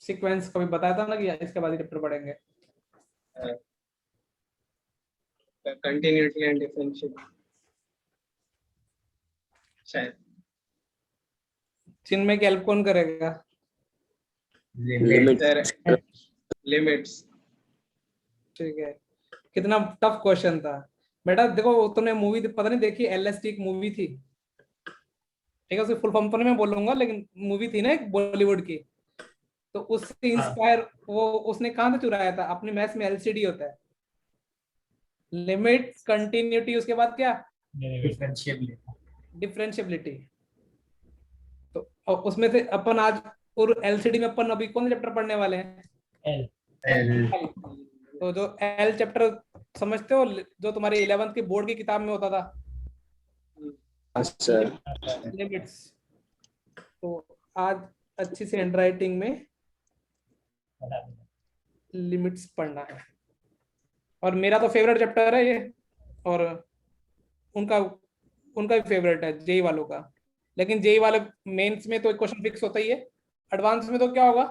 Sequence कभी बताया था ना कि इसके बाद ही चैप्टर पढ़ेंगे। कंटिन्यूटी एंड डिफरेंशियल शायद। चिन्मय की हेल्प कौन करेगा? लिमिट्स। ठीक है, कितना टफ क्वेश्चन था बेटा। देखो तुमने मूवी पता नहीं देखी, एलएसटी एक मूवी थी, ठीक है, उसकी फुल फॉर्म तो नहीं मैं बोलूंगा, लेकिन मूवी थी ना एक बॉलीवुड की, तो उससे इंस्पायर वो उसने कहां से चुराया था? अपने मैथ्स में एलसीडी होता है, लिमिट, कंटिन्यूटी, उसके बाद क्या? डिफरेंशियबिलिटी। तो और उसमें से अपन आज, और एलसीडी में अपन अभी कौन सा चैप्टर पढ़ने वाले हैं? एल। तो जो एल चैप्टर समझते हो, जो तुम्हारी 11th की बोर्ड की किताब में होता था, लिमिट्स। तो आज अच्छी से हैंडराइटिंग में लिमिट्स पढ़ना है। और मेरा तो फेवरेट चैप्टर है ये, और उनका उनका भी फेवरेट है जेई वालों का। लेकिन जेई वाले मेंस में तो एक क्वेश्चन फिक्स होता ही है, एडवांस में तो क्या होगा,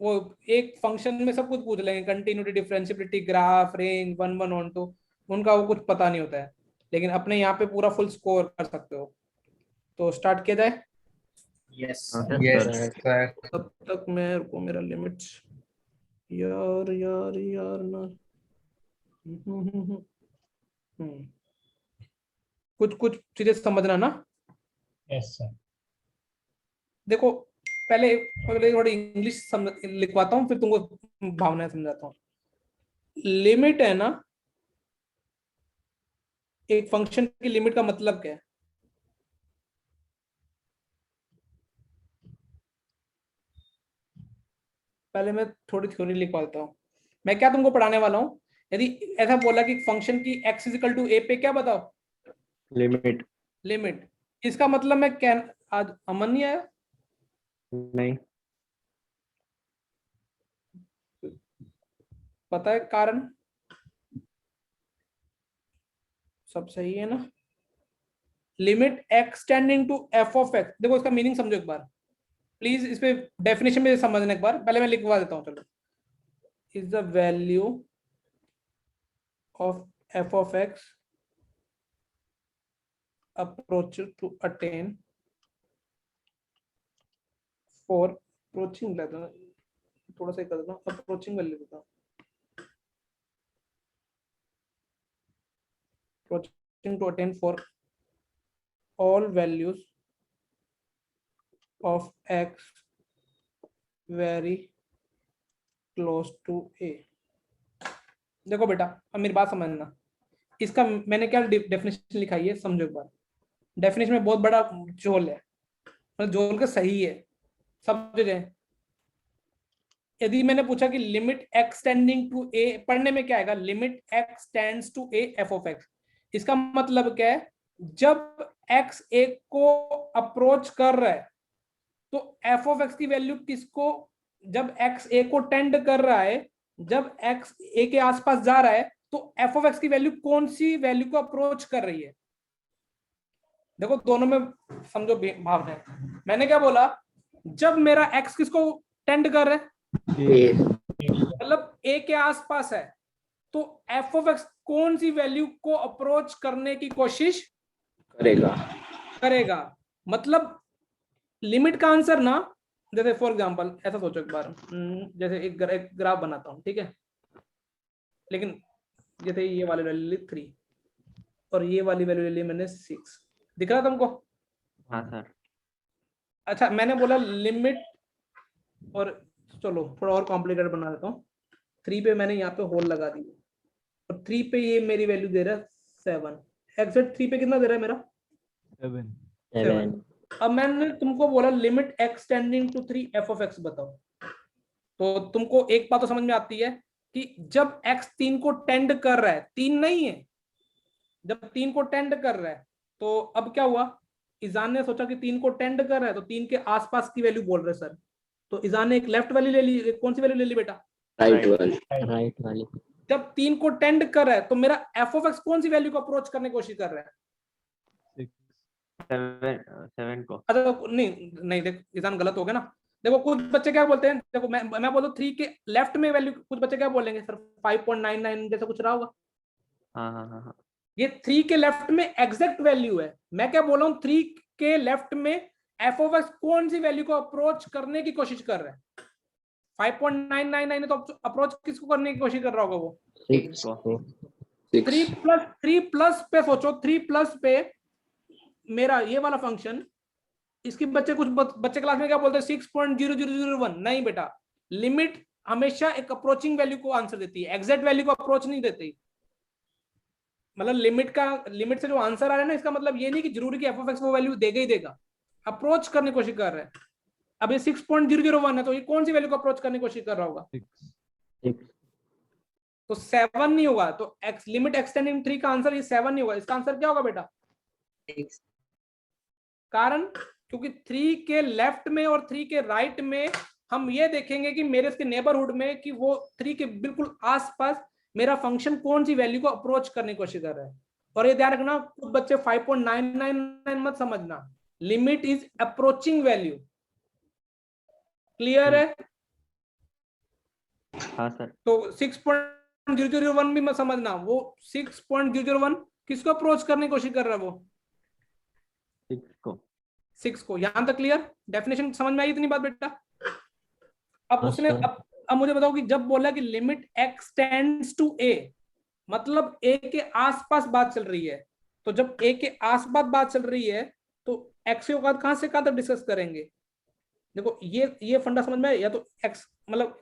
वो एक फंक्शन में सब कुछ पूछ लेंगे, कंटिन्यूटी, डिफरेंशियबिलिटी, ग्राफ, रेंज, 1 1 1 2, उनका वो कुछ पता नहीं होता है। लेकिन अपने यहाँ पे पूरा फुल स्कोर कर सकते हो। तो स्टार्ट किया जाए। यस तब तक मेरे को मेरा लिमिट्स, यार यार यार ना, कुछ कुछ चीजें समझना ना। Yes sir. देखो पहले पहले थोड़ी इंग्लिश लिखवाता हूँ, फिर तुमको भावनाएं समझाता हूँ। लिमिट है ना, एक फंक्शन की लिमिट का मतलब क्या है? पहले मैं थोड़ी थ्योरी लिखवाता हूँ। मैं क्या तुमको पढ़ाने वाला हूँ, यदि ऐसा बोला कि फंक्शन की x इक्वल टू a पे क्या बताओ? लिमिट। लिमिट। इसका मतलब मैं क्या, आज अमन नहीं आया? नहीं। पता है कारण? सब सही है ना? Limit x tending to f of x, देखो इसका मीनिंग समझो एक बार प्लीज, इस पे डेफिनेशन में समझना एक बार, पहले मैं लिखवा देता हूँ। चलो, is the value of f of x approach to attain for approaching, थोड़ा सा कर देता हूँ, अप्रोचिंग वैल्यू देता हूँ, approaching to attain for all values of x very close to a। देखो बेटा, अब मेरी बात समझना, इसका मैंने क्या डेफिनेशन लिखाई है समझो एक बार। डेफिनेशन में बहुत बड़ा जोल है, मतलब जोल का सही है, सब जगह। यदि मैंने पूछा कि limit x tending to a, पढ़ने में क्या आएगा? Limit x tends to a f of x। इसका मतलब क्या है? जब x a को अप्रोच कर रहा है तो f ऑफ x की वैल्यू किसको, जब x a को टेंड कर रहा है, जब x a के आसपास जा रहा है, तो f ऑफ x की वैल्यू कौन सी वैल्यू को अप्रोच कर रही है? देखो दोनों में समझो भाव है। मैंने क्या बोला? जब मेरा x किसको टेंड कर रहा है, मतलब a के आसपास है, तो f ऑफ x कौन सी वैल्यू को अप्रोच करने की कोशिश करेगा? मतलब लिमिट का आंसर ना, जैसे फॉर एग्जांपल ऐसा सोचो एक बार, जैसे एक ग्राफ बनाता हूं, ठीक है, लेकिन जैसे ये वाली वैल्यू ली 3 और ये वाली वैल्यू ली मैंने 6, दिख रहा तुमको? हाँ सर। अच्छा, मैंने बोला लिमिट, और चलो थोड़ा और कॉम्प्लिकेटेड बना देता हूँ। 3 पे मैंने यहाँ पे होल लगा दी, और 3 पे ये मेरी वैल्यू दे रहा है 7। एग्जैक्ट 3 पे कितना दे रहा है मेरा? 7। अब मैंने तुमको बोला limit x tending to 3 f of x बताओ, तो तुमको एक बात तो समझ में आती है कि जब x 3 को टेंड कर रहा है, 3 नहीं है, जब 3 को टेंड कर रहा है, तो अब क्या हुआ? ईजान ने सोचा कि 3 को टेंड कर रहा है, तो 3 के आसपास की वैल्यू बोल रहे सर, तो ईजान ने एक लेफ्ट वैल्यू ले ली। कौन सी वैल्यू ले ली बेटा? राइट वाली। जब 3 को टेंड कर रहा है, तो मेरा f ऑफ x कौन सी वैल्यू को अप्रोच करने की कोशिश कर रहा है? 7 को। अच्छा नहीं नहीं, देख ईजान गलत हो गया ना। देखो कुछ बच्चे क्या बोलते हैं, देखो मैं बोलता हूँ 3 के लेफ्ट में वैल्यू, कुछ बच्चे क्या बोलेंगे सर 5.99 जैसा कुछ रहा होगा। हाँ हाँ हाँ हाँ। ये 3 के लेफ्ट में एग्जैक्ट वैल्यू है। मैं क्या बोल रहा हूँ 3 के लेफ्ट में एफ ऑफ एक्स कौन सी वैल्यू को अप्रोच करने की कोशिश कर रहा है। 5.999 है तो अप्रोच किसको करने की कोशिश कर रहा होगा वो 6 को। 3 प्लस पे सोचो, 3 प्लस पे मेरा ये वाला फंक्शन, इसकी बच्चे कुछ बच्चे क्लास में क्या बोलते हैं 6.0001। नहीं बेटा, लिमिट हमेशा एक अप्रोचिंग वैल्यू को आंसर देती है, एग्जैक्ट वैल्यू को अप्रोच नहीं देती। मतलब लिमिट से जो आंसर आ रहा है ना, इसका मतलब ये नहीं कि जरूरी कि एफ ऑफ एक्स वो वैल्यू देगा ही देगा, अप्रोच करने की कोशिश कर रहा है। अब ये 6.001 है तो ये कौन सी वैल्यू को अप्रोच करने की कोशिश कर रहा होगा, 6। तो 7 नहीं होगा। तो एक्स लिमिट एक्सटेंडिंग 3 का आंसर ये 7 नहीं होगा। इसका आंसर क्या होगा बेटा, कारण क्योंकि 3 के लेफ्ट में और 3 के राइट में हम ये देखेंगे कि मेरे इसके नेबरहुड में कि वो 3 के बिल्कुल आसपास मेरा फंक्शन कौन सी वैल्यू को अप्रोच करने की कोशिश कर रहा है। और ये ध्यान रखना, कुछ बच्चे 5.999 मत समझना, limit is approaching value. Clear है? हाँ सर। तो 6.001 भी मत समझना, वो 6.001 किसको अप्रोच करने की कोशिश कर रहा है, वो 6 को। यहां तक क्लियर? डेफिनेशन समझ में आई इतनी बात बेटा? अब हाँ, उसने सर। अब मुझे बताओ कि जब बोला कि लिमिट एक्स टेंड्स टू ए, मतलब ए के आसपास बात चल रही है। तो जब ए के आसपास बात चल रही है तो एक्स के औकात कहां से कहां तक डिस्कस करेंगे। देखो ये फंडा समझ में आया? या तो एक्स मतलब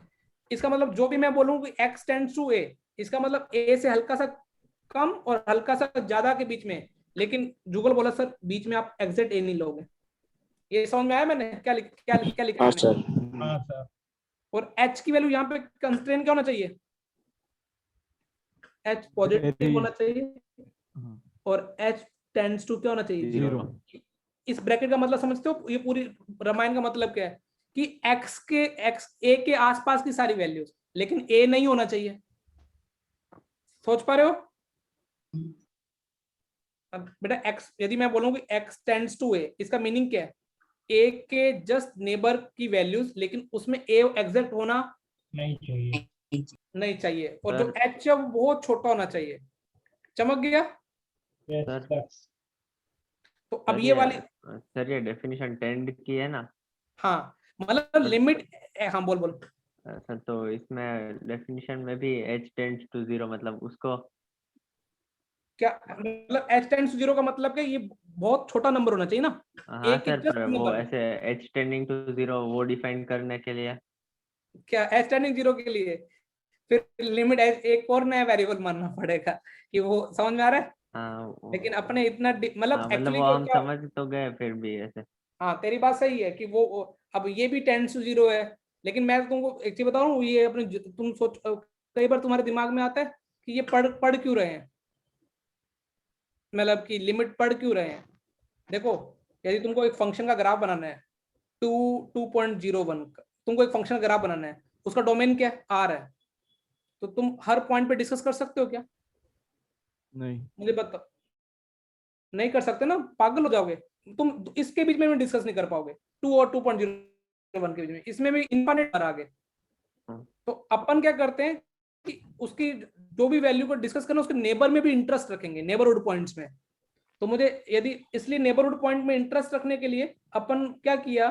इसका मतलब जो भी मैं बोलूं कि एक्स टेंड्स टू ए, इसका मतलब ए से हल्का सा कम और हल्का सा ज्यादा के बीच में। लेकिन जुगल बोला सर बीच में आप एग्जैक्ट ए नहीं लोगे। ये समझ में आया मैंने क्या लिखा हाँ मैंने? सर। हाँ सर। और एच की वैल्यू यहाँ पे कंस्ट्रेंट क्या होना चाहिए, एच पॉजिटिव होना चाहिए और एच टेंड्स टू क्या होना चाहिए, 0। इस ब्रैकेट का मतलब समझते हो? ये पूरी रामायण का मतलब क्या है कि एक्स ए के आसपास की सारी वैल्यूज, लेकिन ए नहीं होना चाहिए। सोच पा रहे हो? अब बेटा एक्स, यदि मैं बोलूं कि एक्स टेंड्स टू ए, इसका मीनिंग क्या है, ए के जस्ट नेबर की वैल्यूज, लेकिन उसमें ए एग्जैक्ट होना नहीं चाहिए और जो एच है वो बहुत छोटा होना चाहिए। चमक गया? सर तो अब ये वाली, सर ये डेफिनेशन टेंड की है ना? हाँ मतलब लिमिट, हाँ बोल बोल। सर तो इसमें डेफिनेशन में भी h टेंड्स टू 0 मतलब उसको क्या मतलब एच टेंड्स टू 0 का मतलब क्या, ये बहुत छोटा नंबर होना चाहिए ना। हाँ एक सर, जस्ट पर वो नंबर, ऐसे h टेंडिंग टू 0 वो डिफाइन करने के लिए क्या एच टेंडिंग 0 के लिए फिर लिमिट एक और नया वेरिएबल मानना पड़ेगा कि वो समझ में आ रहा है। हाँ लेकिन अपने इतना हाँ मतलब मतलब एक्चुअली वो हम क्या, समझ तो गए फिर भी ऐसे। हाँ तेरी बात सही है कि वो अब ये भी टेंड्स टू 0 है। लेकिन मैं तुमको एक चीज बताऊं, ये अपने तुम सोच, कई बार तुम्हारे दिमाग में आता है कि ये पढ़ क्यों रहे हैं, मतलब कि लिमिट पढ़ क्यों रहे हैं। देखो यदि तुमको एक फंक्शन का ग्राफ बनाना है 2.01 का, तुमको एक फंक्शन का ग्राफ बनाना है, उसका डोमेन क्या है, आर है, तो तुम हर पॉइंट पे डिस्कस कर सकते हो क्या? नहीं। मुझे बता, नहीं कर सकते ना, पागल हो जाओगे तुम। इसके बीच में डिस्कस नहीं कर पाओगे 2 और 2.01 के बीच में, इसमें भी इनफाइनाइट आ गए। तो अपन क्या करते हैं कि उसकी जो भी वैल्यू को डिस्कस करना, उसके नेबर में भी इंटरेस्ट रखेंगे, नेबरहुड पॉइंट्स में। तो मुझे यदि इसलिए नेबरहुड पॉइंट में इंटरेस्ट रखने के लिए अपन क्या किया,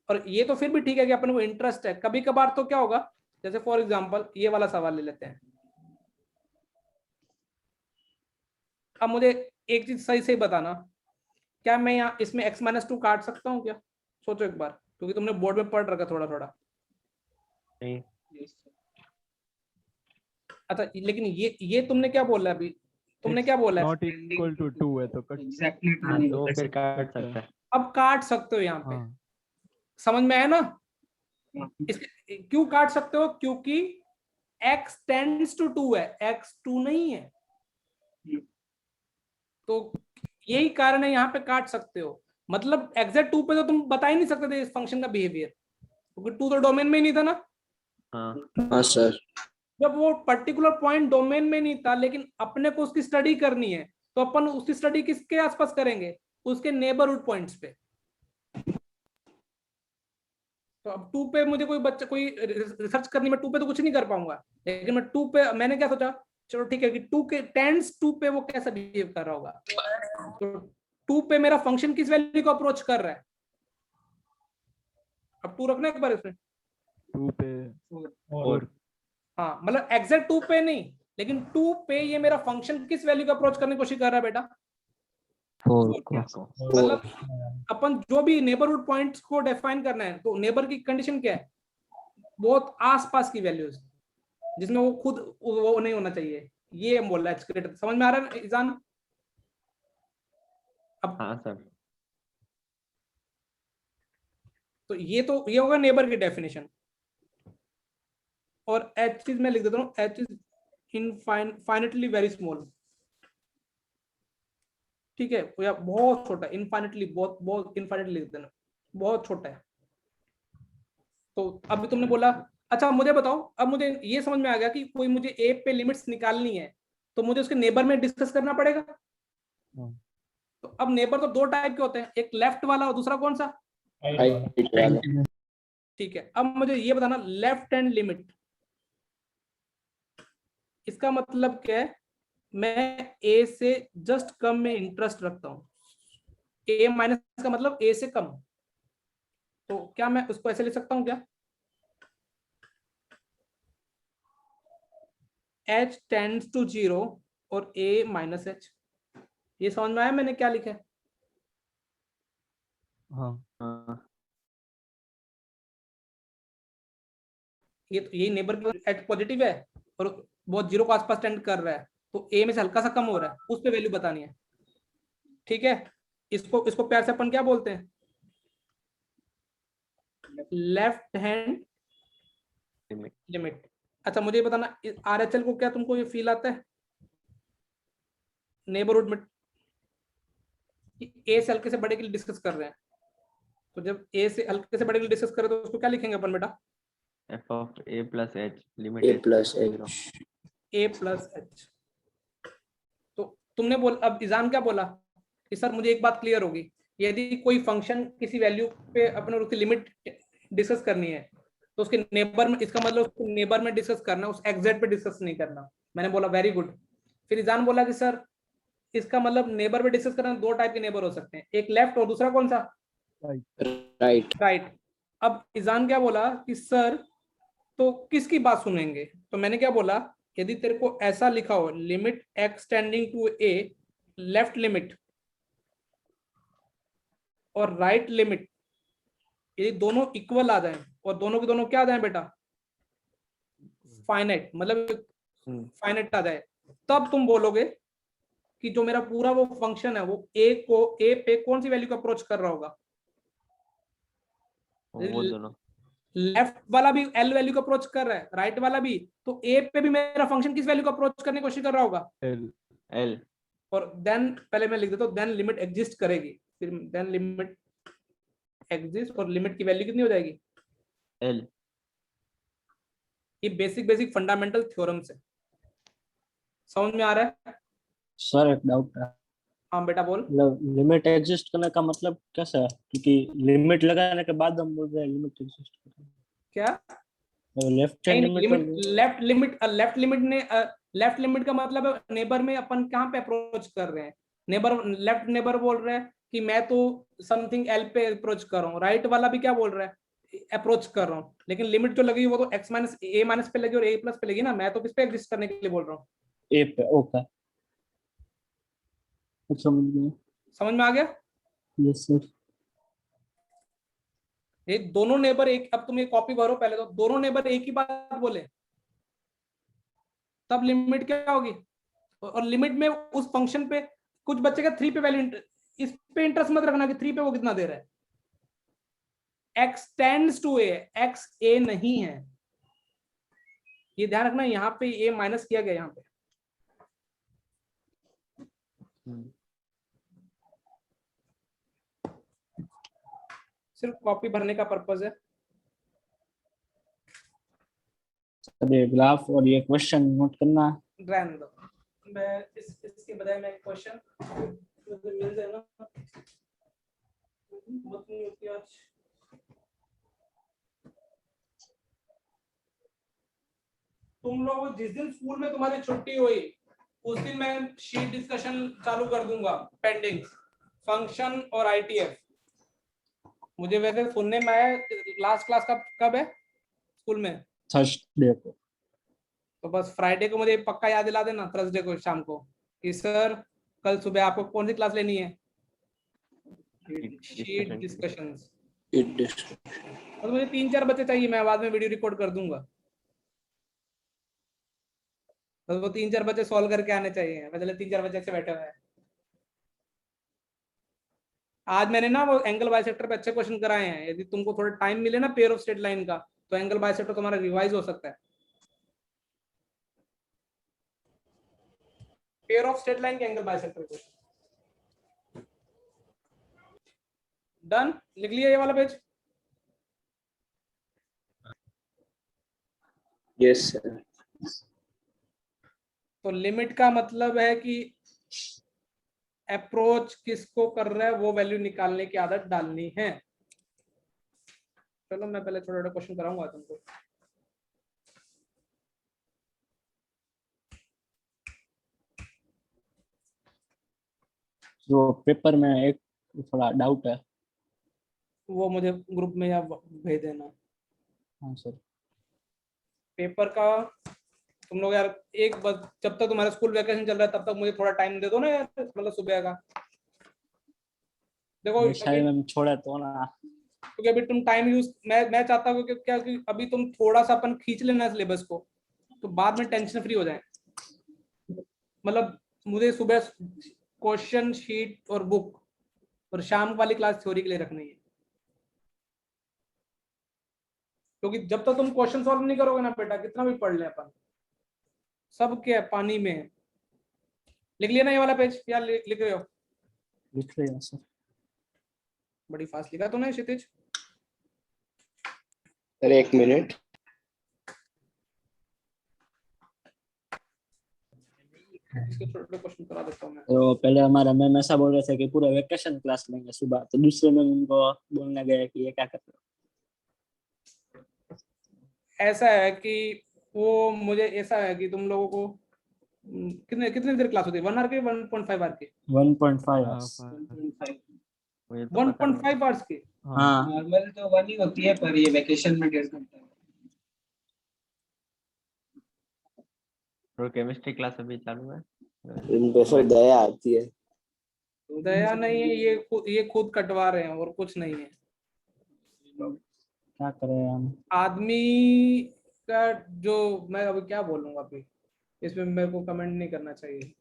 और ये तो फिर भी ठीक है कि अपन को इंटरेस्ट है, कभी कभार तो क्या होगा, जैसे फॉर एग्जांपल ये वाला सवाल ले लेते हैं। अब मुझे एक चीज सही से बताना, क्या मैं यहाँ इसमें x-2 काट सकता हूँ क्या? सोचो एक बार, क्योंकि तुमने बोर्ड में पढ़ रखा थोड़ा थोड़ा। नहीं। अच्छा लेकिन ये तुमने क्या बोला अभी, तुमने क्या बोला है? नॉट इक्वल टू 2 है तो कट एग्जैक्टली हाँ तो फिर काट सकता है। अब काट सकते हो यहाँ पे, हाँ। समझ में आया ना? क्यों काट सकते हो? क्योंकि x टेंड्स टू 2 है, x 2 नहीं है। तो यही कारण है यहाँ पे काट सकते हो। मतलब एग्जैक्ट 2 पे तो तुम बता ही नहीं सकते थे इस फंक्शन का बिहेवियर, क्योंकि 2 तो डोमेन में ही नहीं था ना। हाँ सर। जब वो पर्टिकुलर पॉइंट डोमेन में नहीं था, लेकिन अपने को उसकी स्टडी करनी है, तो अपन उसकी स्टडी किसके आसपास करेंगे, उसके नेबरहुड पॉइंट्स पे। तो अब 2 पे मुझे कोई बच्चा कोई रिसर्च करनी, मैं 2 पे तो कुछ नहीं कर पाऊंगा, लेकिन मैं 2 पे मैंने क्या सोचा, चलो ठीक है कि 2 के टेंस 2 पे वो कैसा बिहेव कर रहा होगा। तो 2 पे मेरा फंक्शन किस वैल्यू को अप्रोच कर रहा है, अब 2 रखना एक बार इसमें 2 पे 4। हाँ मतलब एग्जैक्ट 2 पे नहीं, लेकिन 2 पे ये मेरा फंक्शन किस वैल्यू को अप्रोच करने की कोशिश कर रहा है बेटा, 4 को। मतलब अपन जो भी नेबरहुड पॉइंट्स को डिफाइन करना है, तो नेबर की कंडीशन क्या है, बहुत आसपास की वैल्यूज जिसमें वो खुद वो नहीं होना चाहिए, ये हम बोल रहा है। समझ में आ रहा है ईजान? अब हाँ सर। तो ये होगा नेबर की डेफिनेशन, और एच चीज मैं लिख देता हूँ, H is infinitely very small, ठीक है, या बहुत छोटा, इनफाइनेटली बहुत बहुत इनफाइनेटली लिख देना, बहुत छोटा है। तो अभी तुमने बोला, अच्छा मुझे बताओ, अब मुझे ये समझ में आ गया कि कोई मुझे ए पे लिमिट्स निकालनी है, तो मुझे उसके नेबर में डिस्कस करना पड़ेगा। तो अब नेबर तो 2 टाइप के होते हैं, एक लेफ्ट वाला और दूसरा कौन सा, ठीक है। अब मुझे ये बताना, लेफ्ट हैंड लिमिट इसका मतलब क्या है, मैं ए से जस्ट कम में इंटरेस्ट रखता हूं, ए माइनस का मतलब ए से कम, तो क्या मैं उसको ऐसे लिख सकता हूं क्या, h टेंड्स टू 0 और a माइनस एच, ये समझ में आया मैंने क्या लिखा है? हाँ ये तो यही नेबर की एच पॉजिटिव है और बहुत 0 को आसपास टेंड कर रहा है, तो a में से हल्का सा कम हो रहा है, उस पे वैल्यू बतानी है, ठीक है। इसको इसको प्यार से अपन क्या बोलते हैं, लेफ्ट हैंड लिमिट। अच्छा मुझे ये बताना, RHL को क्या तुमको ये फील आता है नेबरहुड में, ए से हल्के से बड़े के लिए डिस्कस कर रहे हैं, तो जब ए से हल्के से बड़े के लिए डिस्कस कर रहे हैं तो उसको क्या लिखेंगे अपन बेटा, f of a plus h limit a plus h a plus H. तो तुमने बोल, अब इजान क्या बोला कि सर मुझे एक बात क्लियर होगी, यदि कोई फंक्शन किसी वैल्यू पे अपने उसकी लिमिट डिस्कस करनी है, तो उसके नेबर में, इसका मतलब उसको नेबर में डिस्कस करना, उस एग्जैक्ट पे डिस्कस नहीं करना। मैंने बोला वेरी गुड। फिर इजान बोला कि सर इसका मतलब नेबर पे डिस्कस करना, 2 टाइप के नेबर हो सकते हैं, एक लेफ्ट और दूसरा कौन सा, राइट। अब इजान क्या बोला कि सर तो किसकी बात सुनेंगे, तो मैंने क्या बोला, यदि तेरे को ऐसा लिखा हो limit x tending to a, left limit और राइट लिमिट, यदि दोनों इक्वल आ जाएं और दोनों के दोनों क्या आ जाएं बेटा, फाइनाइट, मतलब फाइनाइट आ जाए, तब तुम बोलोगे कि जो मेरा पूरा वो फंक्शन है वो ए पे कौन सी वैल्यू को अप्रोच कर रहा होगा, वो दोनों। लेफ्ट वाला भी एल वैल्यू को अप्रोच कर रहा है, राइट वाला भी, तो ए पे भी मेरा फंक्शन किस वैल्यू को अप्रोच करने की कोशिश कर रहा होगा, L। और देन पहले मैं लिख देता हूँ, देन लिमिट एग्जिस्ट करेगी, फिर देन लिमिट एग्जिस्ट और लिमिट की वैल्यू कितनी हो जाएगी, L। ये बेसिक फंडामेंटल थ्योरम्स है, समझ में आ रहा है? सर एक डाउट है, हाँ बेटा बोल। मतलब लिमिट एग्जिस्ट करने का मतलब कैसा है, क्योंकि लिमिट लगाने के बाद हम बोल रहे हैं लिमिट एग्जिस्ट कर क्या, left hand limit left limit ने लेफ्ट लिमिट का मतलब है नेबर में अपन कहाँ पे अप्रोच कर रहे हैं, नेबर लेफ्ट नेबर बोल रहे हैं कि मैं तो समथिंग एल पे अप्रोच कर रहा हूँ, राइट वाला भी क्या बोल रहा है, अप्रोच कर रहा हूँ, लेकिन लिमिट जो लगी वो तो एक्स माइनस ए माइनस पे लगी और ए प्लस पे लगी ना, मैं तो किस पे एग्जिस्ट करने के लिए बोल रहा हूँ, ए पे। ओके समझ गया। समझ में आ गया? Yes sir. ये दोनों नेबर एक, अब तुम ये कॉपी भरो पहले, तो दोनों नेबर एक ही बात बोले तब लिमिट क्या होगी, और लिमिट में उस फंक्शन पे कुछ बच्चे का 3 पे वैल्यू, इस पे इंटरेस्ट मत रखना कि 3 पे वो कितना दे रहा है, x tends to a, x a नहीं है, ये ध्यान रखना, यहाँ पे a माइनस किया गया, यहाँ पे सिर्फ कॉपी भरने का पर्पज है। सर ये ग्राफ और ये क्वेश्चन नोट करना है। रहने दो, मैं इसके बजाय मैं क्वेश्चन मुझे मिल जाए ना, बहुत नहीं होती आज। तुम लोग जिस दिन स्कूल में तुम्हारी छुट्टी हुई उस दिन मैं शीट डिस्कशन चालू कर दूंगा, पेंडिंग फंक्शन और आईटीएफ। मुझे वैसे सुनने में आया लास्ट क्लास कब है स्कूल में? थर्सडे को। तो बस फ्राइडे को मुझे पक्का याद दिला देना, थर्सडे को शाम को, कि सर कल सुबह आपको कौन सी क्लास लेनी है? Sheet discussions. और मुझे 3-4 बच्चे चाहिए, मैं बाद में वीडियो रिकॉर्ड कर दूंगा। तो वो 3-4 बच्चे सॉल्व करके आने चाहिए, मतलब 3-4 बच्चे ऐसे बैठे हुए हैं। आज मैंने ना वो एंगल बाइसेक्टर पे अच्छे क्वेश्चन कराए हैं। यदि तुमको थोड़ा टाइम मिले ना पेयर ऑफ स्ट्रेट लाइन का, तो एंगल बाइसेक्टर तुम्हारा रिवाइज हो सकता है। पेयर ऑफ स्ट्रेट लाइन के एंगल बाइसेक्टर क्वेश्चन डन। लिख लिया ये वाला पेज? Yes sir. तो लिमिट का मतलब है कि अप्रोच किसको कर रहा है वो वैल्यू निकालने की आदत डालनी है। चलो मैं पहले थोड़ा क्वेश्चन कराऊंगा तुमको। जो पेपर में एक थोड़ा डाउट है। वो मुझे ग्रुप में या भेज देना। हाँ सर। पेपर का तुम लोग यार एक बस, जब तक तुम्हारा स्कूल वैकेशन चल रहा है तब तक मुझे थोड़ा टाइम दे दो ना यार, मतलब सुबह का। देखो शायद हम छोड़ा तो ना, क्योंकि अभी तुम टाइम यूज, मैं चाहता हूँ कि क्या कि अभी तुम थोड़ा सा अपन खींच लेना सिलेबस को, तो बाद में टेंशन फ्री हो जाए। मतलब मुझे सुबह क्वेश्चन शीट और बुक और शाम वाली क्लास थ्योरी के लिए रखनी है। क्योंकि जब तक तुम क्वेश्चन सॉल्व नहीं करोगे ना बेटा, कितना भी पढ़ ले अपन, सब क्या पानी में है। लिख लिया ना ये वाला पेज या लिख रहे हो? लिख रहे हैं सर। बड़ी फास्ट लिखा तूने क्षितिज। सर एक मिनट। इसके छोटे क्वेश्चन करा देता हूँ मैं। तो पहले हमारा मैम ऐसा बोल रहे थे कि पूरा वेकेशन क्लास लेंगे सुबह, तो दूसरे मैम उनको बोलने गए कि ये क्या कर रहे हो। ऐसा है कि वो मुझे ऐसा है कि तुम लोगों को कितने कितने देर क्लास होती है? 1 आवर की 1.5 आवर की? 1.5 हाँ, hours। 1.5 आवर्स की? हाँ नॉर्मल तो 1 ही होती है, पर ये वेकेशन में 1.5 घंटा है। और केमिस्ट्री क्लास अभी चालू है। इन पे फिर दया आती है। दया नहीं है, ये खुद कटवा रहे हैं और कुछ नहीं है। क्या करें हम। आदमी का जो, मैं अभी क्या बोलूंगा अभी इसमें, मेरे को कमेंट नहीं करना चाहिए।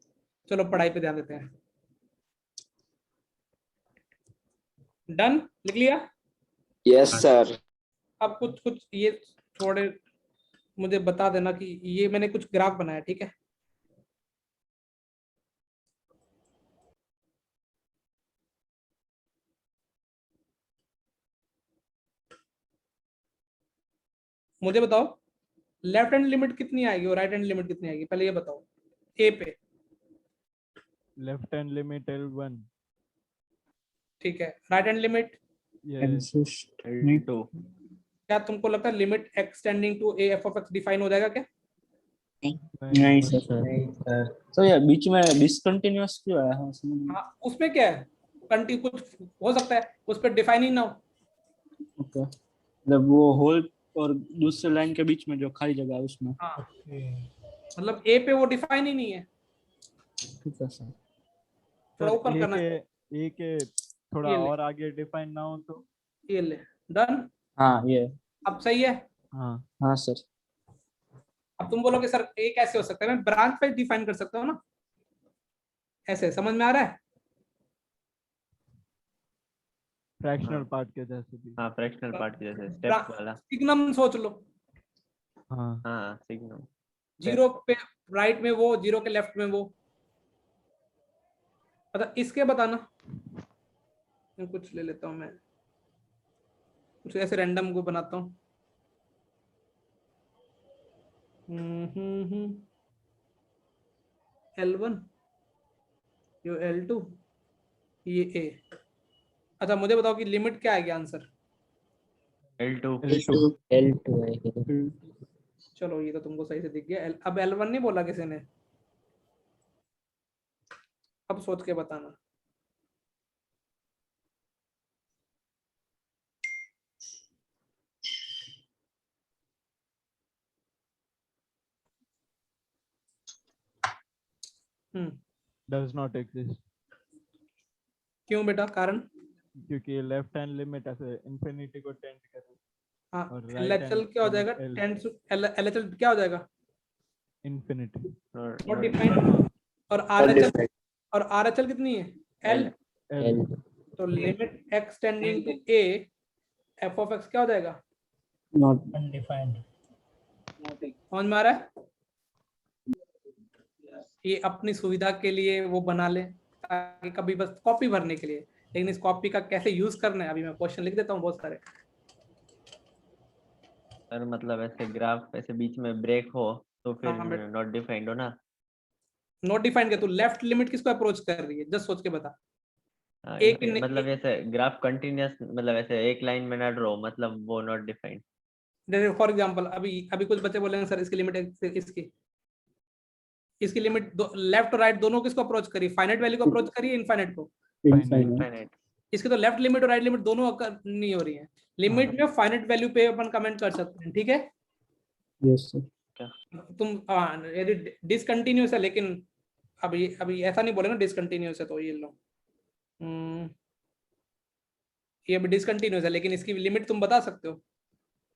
चलो पढ़ाई पे ध्यान देते हैं। डन, लिख लिया? Yes sir. अब कुछ कुछ ये थोड़े मुझे बता देना कि ये मैंने कुछ ग्राफ बनाया, ठीक है? मुझे बताओ लेफ्ट हैंड लिमिट कितनी आएगी और राइट हैंड लिमिट कितनी आएगी, पहले ये बताओ। ए पे लेफ्ट हैंड लिमिट L1, ठीक है, राइट हैंड लिमिट? ये L2। क्या तुमको लगता है limit extending to a f of x define हो जाएगा क्या? नहीं सर। नहीं सर। तो ये बीच में डिसकंटिन्यूअस क्यों है? हाँ, समझ में। हाँ, उसमें क्या है, कंटिन्यू कुछ हो सकता है उस पर डिफाइन ही ना हो। ओके, मतलब वो होल और दूसरे लाइन के बीच में जो खाली जगह है उसमें। हाँ, मतलब ए पे वो डिफाइन ही नहीं है। ठीक है सर। थोड़ा ऊपर करना ए के थोड़ा ये ले। और आगे डिफाइन ना हो तो। ये ले, डन। हाँ ये। अब सही है? हाँ हाँ सर। अब तुम बोलोगे सर ए कैसे हो सकता है? मैं ब्रांच पे डिफाइन कर सकता हूँ ना, ऐसे समझ में आ रहा है? फ्रैक्शनल पार्ट के जैसे भी। हाँ, फ्रैक्शनल पार्ट के जैसे स्टेप वाला। सिग्नम सोच लो, हाँ हाँ, सिग्नल। जीरो पे राइट में वो, जीरो के लेफ्ट में वो। मतलब इसके बताना, कुछ ले लेता हूँ मैं, कुछ ऐसे रैंडम को बनाता हूँ। L1, ये L2, ये A। अच्छा मुझे बताओ कि लिमिट क्या आएगी आंसर? L2। L2 है। चलो ये तो तुमको सही से दिख गया। अब L1 नहीं बोला किसी ने, अब सोच के बताना। डज नॉट एग्जिस्ट, क्यों बेटा, कारण? क्योंकि लेफ्ट हैंड लिमिट ऐसे इंफिनिटी को टेंड कर रही है हाँ, और right LHL hand क्या हो जाएगा? limit L. टेंड्स LHL क्या हो जाएगा? इंफिनिटी। Not not defined. और RHL, और RHL कितनी है? L। एल। तो limit x tending to a f of x क्या हो जाएगा? Not undefined. समझ में आ रहा है? ये अपनी सुविधा के लिए वो बना ले ताकि कभी बस कॉपी भरने के लिए, लेकिन इस कॉपी का कैसे यूज करना है अभी मैं क्वेश्चन लिख देता हूँ बहुत सारे। सर मतलब ऐसे ग्राफ ऐसे बीच में ब्रेक हो तो फिर हाँ, but- नॉट डिफाइंड हो ना। नॉट डिफाइंड क्या? तू लेफ्ट लिमिट किसको अप्रोच कर रही है? जस्ट सोच के बता। हाँ, एक मतलब ऐसे ग्राफ कंटिन्यूअस मतलब ऐसे एक लाइन में ना ड्रॉ मतलब वो नॉट डिफाइंड। जैसे फॉर एग्जांपल अभी अभी कुछ बच्चे बोलेंगे सर इसकी लिमिट इसकी लिमिट लेफ्ट और राइट दोनों किसको अप्रोच करी? फाइनाइट वैल्यू को अप्रोच करी, इनफाइनाइट को? इनफाइनाइट। इनफाइनाइट। इसकी तो लेफ्ट लिमिट और राइट लिमिट दोनों नहीं हो रही है। लिमिट में फाइनाइट वैल्यू पे अपन कमेंट कर सकते हैं, ठीक है? Yes sir. तुम यदि डिसकंटिन्यूस है, लेकिन अभी ऐसा नहीं बोलेगा डिसकंटिन्यूस है तो ये लो। ये अभी डिसकंटिन्यूस है लेकिन इसकी लिमिट तुम बता सकते हो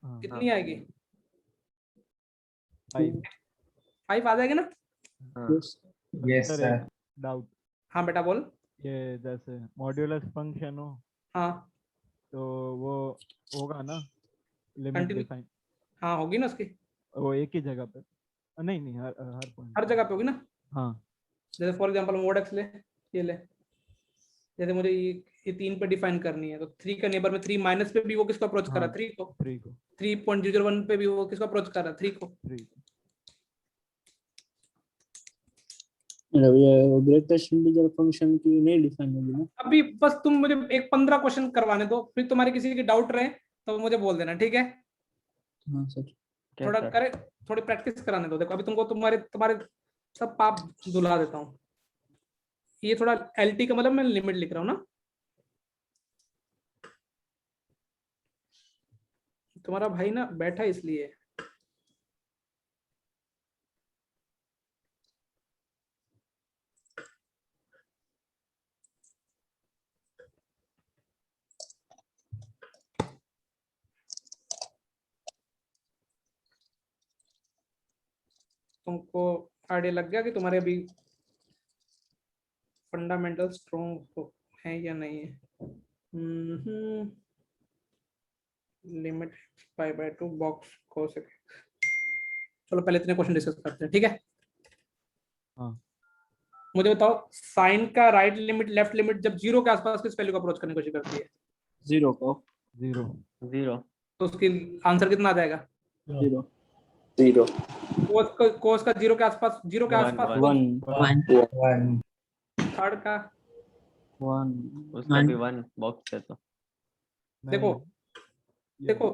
कितनी आएगी? 5 आ जाएगी ना? Yes sir. डाउट, हाँ बेटा बोल। ये जैसे मॉड्यूलस फंक्शन हो हाँ तो वो होगा ना लिमिट Continue- डिफाइन, हाँ होगी ना उसकी, वो एक ही जगह पे? नहीं नहीं, हर पॉइंट हर जगह पे होगी ना। हाँ। जैसे फॉर एग्जांपल मोड एक्स ले, ये ले, जैसे मुझे ये 3 पे डिफाइन करनी है तो 3 का नेबर में 3 माइनस पे भी वो किसको अप्रोच कर रहा है? 3 को। 3 को 3.001 पे भी वो किसको अप्रोच कर रहा है? 3 को। 3 को। मतलब ये ग्रेटेस्ट इंटीजर फंक्शन की नहीं डिफाइन होगी ना? अभी बस तुम मुझे एक 15 क्वेश्चन करवाने दो, फिर तुम्हारे किसी की डाउट रहे तो मुझे बोल देना, ठीक है? हाँ सर। क्या थोड़ा सर? करे, थोड़ी प्रैक्टिस कराने दो। देखो अभी तुमको तुम्हारे तुम्हारे सब पाप धुला देता हूँ। ये थोड़ा LT का मतलब मैं लिमिट लिख रहा हूँ ना। तुम्हारा भाई ना बैठा इसलिए। तुमको आइडिया लग गया कि तुम्हारे अभी फंडामेंटल स्ट्रॉन्ग है या नहीं है? लिमिट π/2 बॉक्स को सके। चलो पहले इतने क्वेश्चन डिस्कस करते हैं, ठीक है? हाँ। मुझे बताओ साइन का राइट लिमिट लेफ्ट लिमिट जब 0 के आसपास किस वैल्यू को अप्रोच करने की कोशिश करती है? 0 को। 0 तो उसकी आंसर कितना आ जाएगा? 0 0 कोस का 0 के आसपास, 0 के One, आसपास 1 1 थर्ड का 1 उसका भी 1 बॉक्स है तो। देखो देखो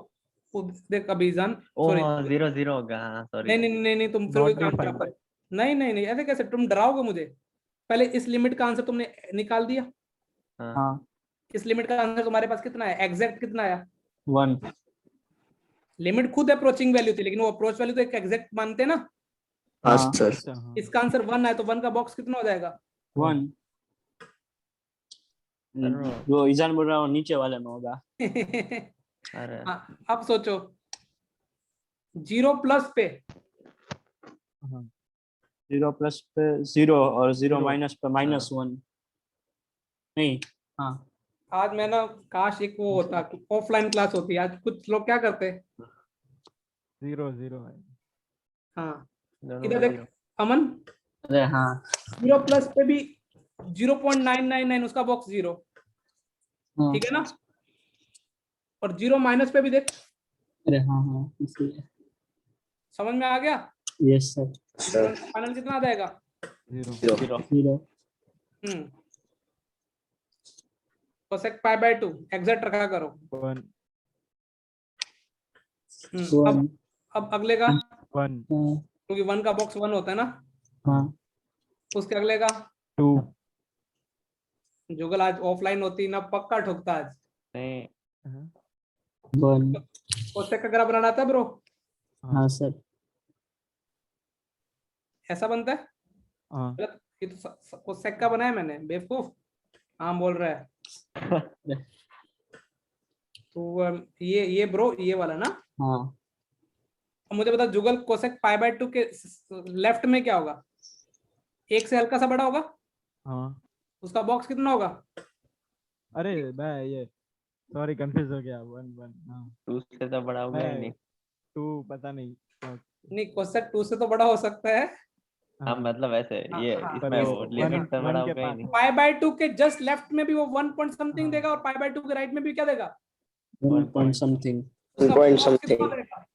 देख अभिजान, ओह सॉरी 0 0 होगा। हाँ सॉरी। नहीं तुम फिर वही काम क्या कर। नहीं ऐसे कैसे? तुम डराओगे मुझे। पहले इस लिमिट का आंसर तुमने निकाल दिया। हाँ हाँ इस लिमिट का आंसर तुम्हारे पास कितना है? एग्जैक्ट कितना आया? 1 लिमिट खुद अप्रोचिंग वैल्यू थी लेकिन वो अप्रोच वैल्यू तो एक एग्जैक्ट मानते हैं ना। हाँ हाँ। सर। अच्छा हाँ। इसका आंसर 1 है तो 1 का बॉक्स कितना हो जाएगा? 1 वो ईजान बोल रहा हूँ नीचे वाले में होगा। अरे हाँ, अब सोचो 0 प्लस पे 0 प्लस पे 0 और 0 Zero. माइनस पे -1 नहीं। हाँ आज मैं ना काश एक वो होता कि ऑफलाइन क्लास होती। आज कुछ लोग क्या करते? 0 0 है। हाँ दोनों इधर में देख 0। अमन, अरे हाँ 0 प्लस पे भी 0.999 उसका बॉक्स 0, हाँ। ठीक है ना? और 0 माइनस पे भी देख, अरे हाँ हाँ इसलिए। समझ में आ गया? Yes sir. फाइनल कितना आ जाएगा? 0 0 कोसेक π/2 एग्जैक्ट रखा करो। 1 1 अब अगले का 1 क्योंकि 1 का बॉक्स 1 होता है ना। हाँ उसके अगले का 2 जुगल आज ऑफलाइन होती ना, पक्का ठोकता आज। नहीं, 1 कोसेक का ग्राफ बनाना आता है ब्रो? हाँ सर ऐसा बनता है? हाँ गलत, ये तो कोसेक का बनाया मैंने, बेवकूफ। हाँ बोल रहा है। तो ये ब्रो ये वाला ना। हाँ अब मुझे बता, जुगल कोसेक पाई बाय 2 के लेफ्ट में क्या होगा? 1 से हल्का सा बड़ा होगा, हाँ। उसका बॉक्स कितना होगा? अरे मैं ये सॉरी कंफ्यूज हो गया 1 1 हाँ 2 से तो बड़ा होगा ही नहीं। 2 पता नहीं नहीं, कोसेक 2 से तो बड़ा हो सकता है। हाँ मतलब ऐसे हाँ, ये हाँ, इसमें वो पर लिमिट तो 1 बड़ा के होगा ही पास नहीं। पाई बाय 2 के जस्ट लेफ्ट में भी वो 1 पॉइंट समथिंग हाँ। देगा, और पाई बाय 2 के राइट में भी क्या देगा? 1 point something उसका point box something. कितना देगा?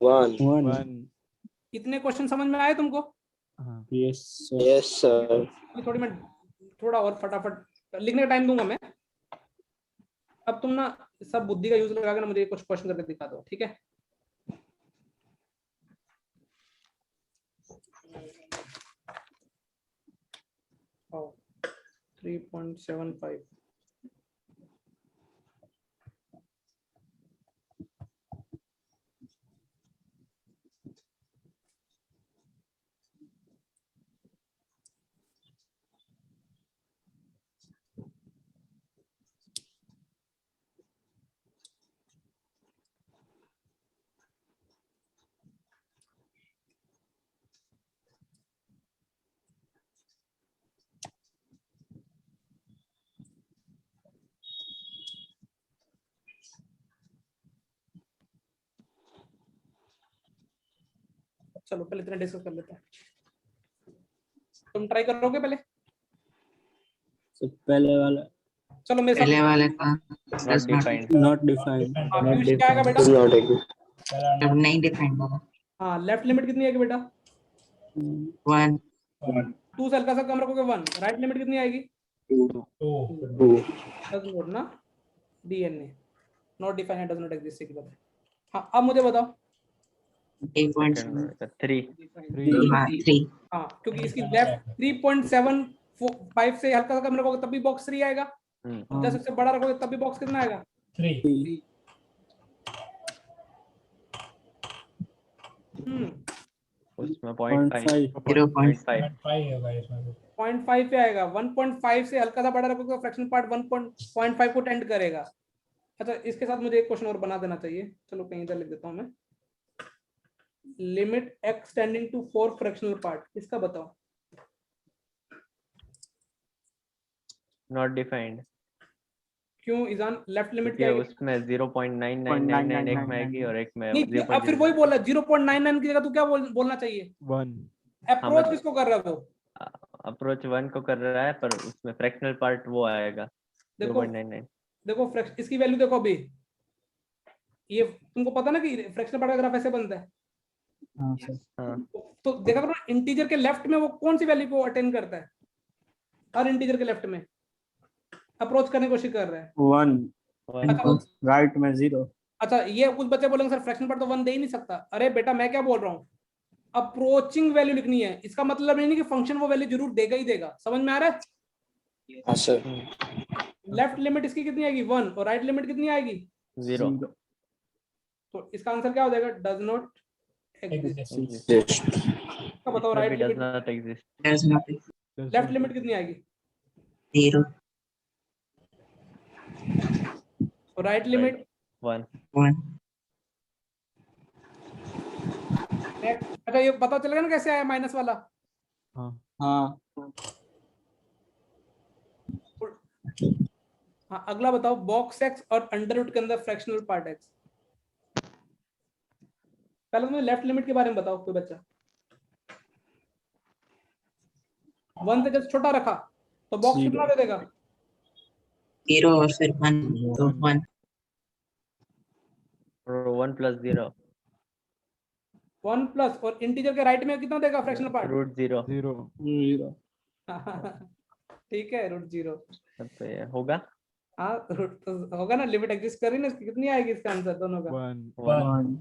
1. 1 1 इतने क्वेश्चन समझ में आए तुमको? हाँ yes sir Yes, sir. अभी थोड़ी मैं थोड़ा और फटाफट लिखने का टाइम दूंगा मैं। अब तुम ना सब बुद्धि का यूज लगा के ना मुझे कुछ क्वेश्चन करके दिखा दो, ठीक है? Oh, 3.75 चलो पहले इतना डिस्कस कर लेते हैं। तुम ट्राई करोगे पहले? so पहले वाला चलो मेरे पहले साथ। वाले का Not defined. not defined हाँ, पीयूष क्या आएगा बेटा? Is not agree. अब नहीं डिफाइंड होगा। हाँ, लेफ्ट लिमिट कितनी आएगी बेटा? 1 2 से हल्का सा कम रखोगे 1। राइट लिमिट कितनी आएगी? 2. डज नॉट ना, DNA not defined, does not exist की बात है। हाँ, अब मुझे बताओ। 3 हाँ 3 हाँ, क्योंकि इसकी लेफ्ट 3.75 से हल्का सा कम रखोगे तब भी बॉक्स 3 आएगा, हम्म, 10 से बड़ा रखोगे तब भी बॉक्स कितना आएगा? 3 उसमें 0.5 0.5 0.5 पे आएगा। 1.5 से हल्का सा बड़ा रखोगे तो फ्रैक्शनल पार्ट 1.5 को टेंड करेगा। अच्छा, इसके साथ मुझे एक क्वेश्चन और बना देना चाहिए। चलो कहीं इधर लिख देता हूं मैं। Limit x tending to 4 fractional part, इसका बताओ। नॉट डिफाइंड, क्यों ईजान? लेफ्ट लिमिट क्योंकि क्या है? उसमें 0.9999 एक में आएगी और एक में नहीं, अब फिर वही बोला 0.99 की जगह तू क्या बोलना चाहिए? 1 अप्रोच किसको कर रहा है वो? अप्रोच 1 को कर रहा है, पर उसमें फ्रैक्शनल पार्ट वो आएगा देखो 0.99। देखो इसकी वैल्यू देखो अभी। ये तुमको पता ना कि फ्रैक्शनल पार्ट का ग्राफ ऐसे बनता है। हाँ सर हाँ तो देखा करो इंटीजर के लेफ्ट में वो कौन सी वैल्यू को अटेन करता है? हर इंटीजर के लेफ्ट में अप्रोच करने की कोशिश कर रहा है। 1 अच्छा, राइट में 0 अच्छा, ये कुछ बच्चे बोलेंगे सर फ्रैक्शनल पार्ट तो 1 दे ही नहीं सकता। अरे बेटा मैं क्या बोल रहा हूँ, अप्रोचिंग वैल्यू लिखनी है। इसका मतलब नहीं कि फंक्शन वो वैल्यू जरूर देगा ही देगा। समझ में आ रहा है? हाँ sir. लेफ्ट लिमिट इसकी कितनी आएगी? 1, और राइट लिमिट कितनी आएगी? 0 तो इसका आंसर क्या हो जाएगा? Does not exist. Yes. का बताओ right does limit. Not exist. Does not left limit कितनी आएगी? 0 और राइट लिमिट 1 1 अच्छा, ये पता चलेगा ना कैसे आया माइनस वाला? हाँ हाँ हाँ, अगला बताओ। बॉक्स एक्स और अंडर रूट के अंदर फ्रैक्शनल पार्ट एक्स। पहले तुम्हें लेफ्ट लिमिट के बारे में बताओ कोई बच्चा। 1 से जब छोटा रखा तो बॉक्स कितना दे देगा? 0 और फिर 1 तो 1 1 प्लस 0 1 प्लस, और इंटीजर के राइट में कितना देगा फ्रैक्शनल पार्ट? √0। 0 ठीक है, √0। तो ये होगा हाँ, रूट तो होगा ना, लिमिट एग्जिस्ट कर रही है ना। इसकी कितनी आएगी इसका आंसर दोनों का? 1 1।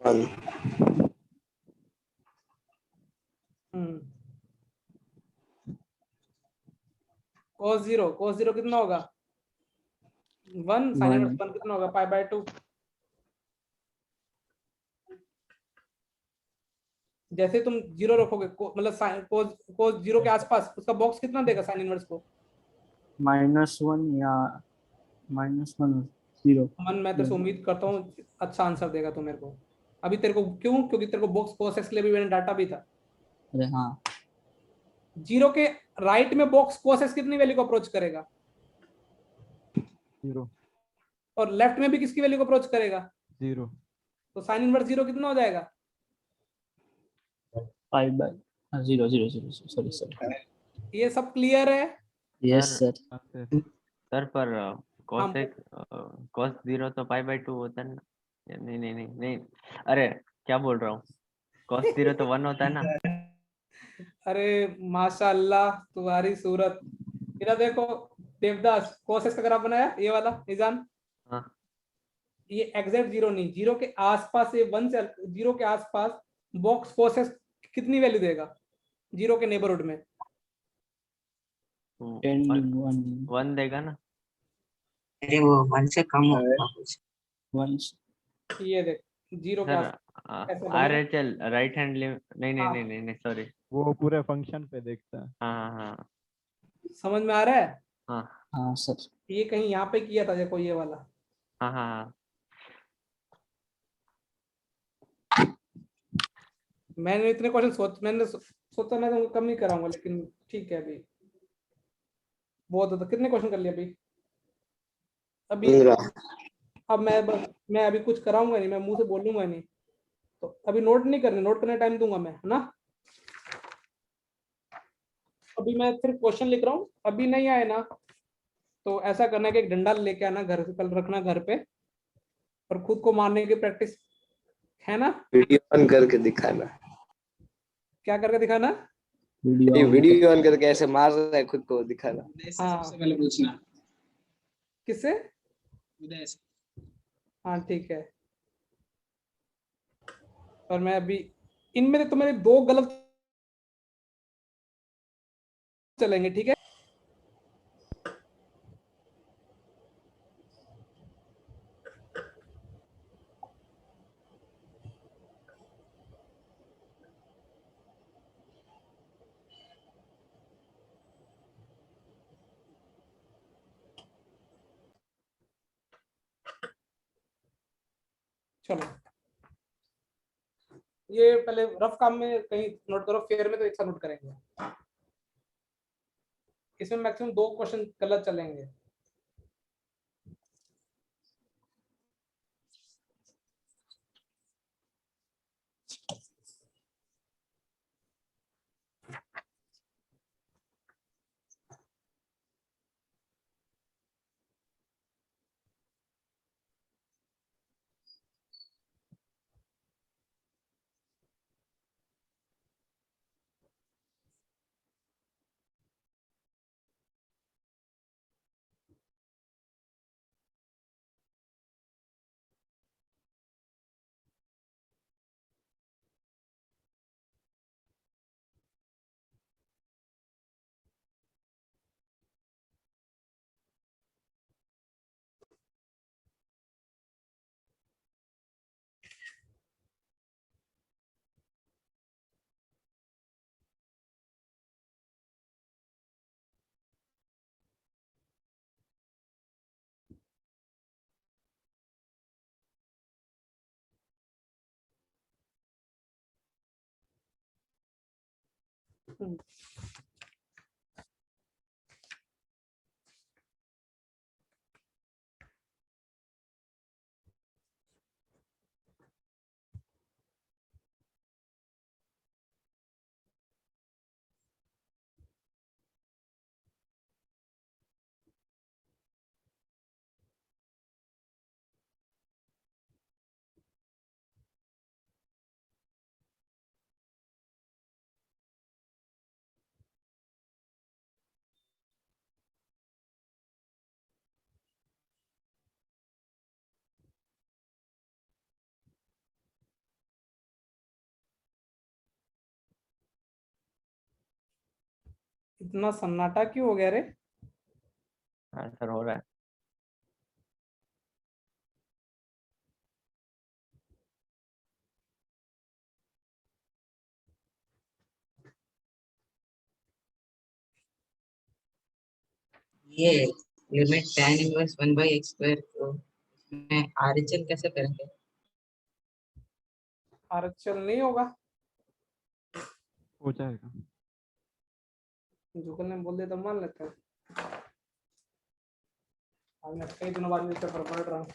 1. cos जीरो कितना होगा 1, sin इनवर्स 1 कितना होगा पाई बाय 2। जैसे तुम जीरो रखोगे मतलब cos जीरो के आसपास उसका बॉक्स कितना देगा sin इनवर्स को -1 या -1 0। मन मैं तेरे से उम्मीद करता हूँ अच्छा आंसर देगा तू मेरे को। अभी तेरे को क्यों, क्योंकि तेरे को बॉक्स cos x के लिए भी मैंने डाटा भी था। अरे हाँ, जीरो के राइट में बॉक्स cos x कितनी वैल्यू को अप्रोच करेगा 0 और लेफ्ट में भी किसकी वैल्यू को अप्रोच करेगा 0। तो sin इनवर्स जीरो कितना हो जाएगा पाई बाय 0 0 0 सॉरी सॉरी। ये सब क्लियर है। Yes sir. सर पर cos हाँ, x cos 0 तो पाई बाय 2 होता है ना। नहीं नहीं नहीं नहीं, अरे क्या बोल रहा हूँ, cos 0 तो 1 होता है ना। अरे माशाल्लाह तुम्हारी सूरत। इधर देखो देवदास cos x का ग्राफ बनाया ये वाला निजान। हाँ ये एग्जैक्ट जीरो नहीं, जीरो के आसपास ये 1 से जीरो के आसपास बॉक्स cos x कितनी वैल्यू देगा जीरो के नेबरहुड में 1 देगा ना। अरे वो 1 से कम होगा कुछ। 1 ये देख जीरो के सर आसपास कैसे बनेगा? RHL राइट हैंड लिमिट, नहीं नहीं हाँ। नहीं नहीं नहीं सॉरी। वो पूरे फंक्शन पे देखता है। हाँ हाँ समझ में आ रहा है? हाँ हाँ सर। ये कहीं यहाँ पे किया था देखो ये वाला। हाँ हाँ हाँ। मैंने इतने क्वेश्चन सोचा मैं तो कम ही कराऊंगा लेकिन ठीक है अभी बहुत होता। कितने क्वेश्चन कर लिए अभी? अभी 15। अब मैं अभी कुछ कराऊंगा नहीं, मैं मुंह से बोलूंगा नहीं। तो अभी नोट नहीं करने, नोट करने टाइम दूंगा मैं, है ना? अभी मैं सिर्फ क्वेश्चन लिख रहा हूँ, अभी नहीं आए ना तो ऐसा करना है कि एक डंडा लेके आना घर से, कल रखना घर पे और खुद को मारने की प्रैक्टिस, है ना? वीडियो ऑन करके दिखाना। क्या करके दिखाना? ये वीडियो वीडियो ऑन करके ऐसे मार रहा है खुद को दिखाना। हाँ सबसे पहले पूछना किससे? उदय से। हाँ ठीक है। और मैं अभी इनमें तो मेरे 2 गलत चलेंगे, ठीक है? चलो ये पहले रफ काम में कहीं नोट करो, फेयर में तो एक साथ नोट करेंगे। इसमें मैक्सिमम 2 क्वेश्चन गलत चलेंगे। इतना सन्नाटा क्यों हो गया रे? आंसर हो रहा है। ये limit tan inverse 1/x square को मैं RHL कैसे करेंगे? आरएचएल नहीं होगा, हो जाएगा। जुगल ने बोल दिया तो मान लेते हैं। आज मैं कई दिनों बाद न्यूज़पेपर पढ़ रहा हूँ।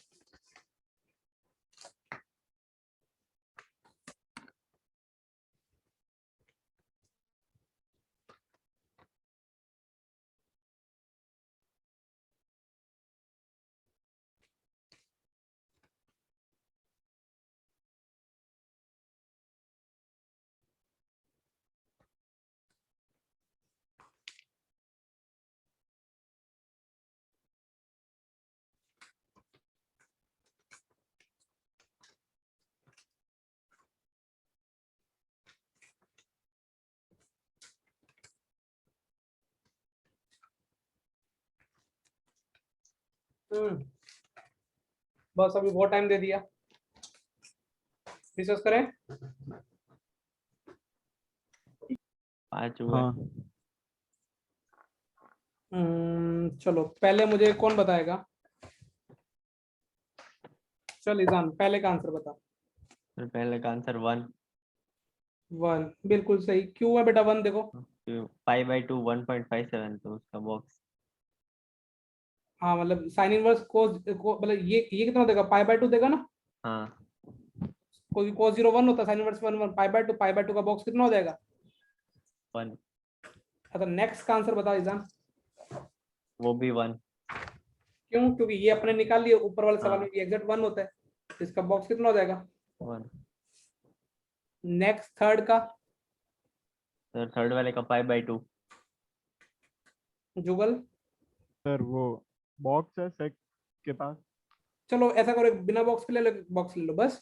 बस अभी बहुत टाइम दे दिया, डिस्कस करें। 5 हुआ। हाँ चलो पहले मुझे कौन बताएगा? चल ईजान पहले का आंसर बता। फिर पहले का आंसर 1, 1 बिल्कुल सही। क्यों है बेटा 1? देखो पाई बाई 2 1.57, तो उसका बॉक्स हाँ मतलब साइन इनवर्स कोस मतलब ये कितना देगा? पाई बाय 2 देगा ना। हाँ कोई कोस 0 1 होता है, साइन इनवर्स 1 1 पाई बाय 2 का बॉक्स कितना हो जाएगा? 1, अच्छा नेक्स्ट का आंसर बता ईजान। वो भी 1। क्यों? क्योंकि ये अपने निकाल लिए ऊपर वाले सवाल हाँ। में एग्जैक्ट 1 होता है, तो इसका बॉक्स कितना हो जाएगा? 1। नेक्स्ट थर्ड का तो थर्ड वाले का पाई बाई 2। जुगल। सर वो बॉक्स है सेक के पास। चलो ऐसा करो, एक बिना बॉक्स के ले लो, बॉक्स ले लो बस,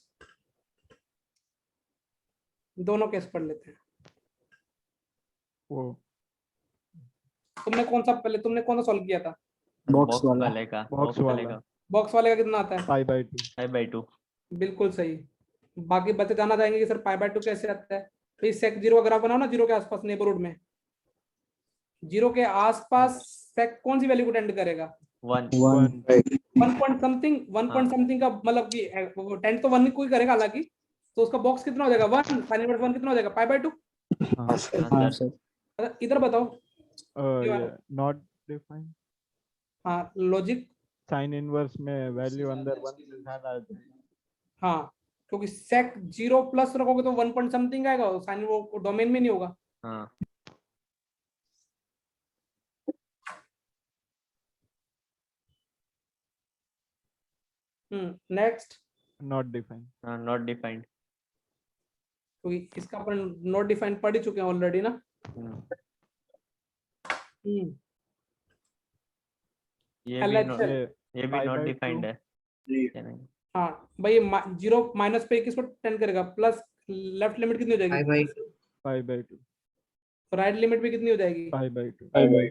दोनों केस पढ़ लेते हैं। वो तुमने कौन सा सॉल्व किया था? बॉक्स वाला। वाले का बॉक्स वाला। बॉक्स वाले का कितना आता है? Pi by 2। Pi by 2। बिल्कुल सही। बाकी बच्चे जानना चाहेंगे कि सर पाई बाय 2 कैसे आता है? तो इस सेक 0 का ग्राफ बनाओ ना, 0 के आसपास नेबरहुड में, 0 के आसपास सेक कौन सी वैल्यू को टेंड करेगा? 1। 1। 1 पॉइंट समथिंग, 1 पॉइंट समथिंग का मतलब कि टेंड तो 1 कोई करेगा हालांकि, तो उसका बॉक्स कितना हो जाएगा? 1 साइन इनवर्स 1 कितना हो जाएगा? Pi by 2। हाँ हाँ सर। इधर बताओ। ये नॉट डिफाइंड। हाँ लॉजिक। साइन इनवर्स में वैल्यू अंदर 1 से ज्यादा आ जाएगी। हाँ क्योंकि सेक 0 प्लस रखोगे तो 1 पॉइंट समथिंग आएगा, साइन वो डोमेन में नहीं होगा। हाँ नेक्स्ट। Not defined. हाँ नॉट डिफाइंड। क्योंकि इसका अपन नॉट डिफाइंड पढ़ ही चुके हैं ऑलरेडी ना। ये भी LHL। ये भी पाई नॉट बाई डिफाइंड 2। है क्या? नहीं हाँ भाई 0 माइनस पे किसको टेंड करेगा? प्लस लेफ्ट लिमिट कितनी हो जाएगी? 5/2 पाई बाई 2। राइट लिमिट भी कितनी हो जाएगी? Pi by 2।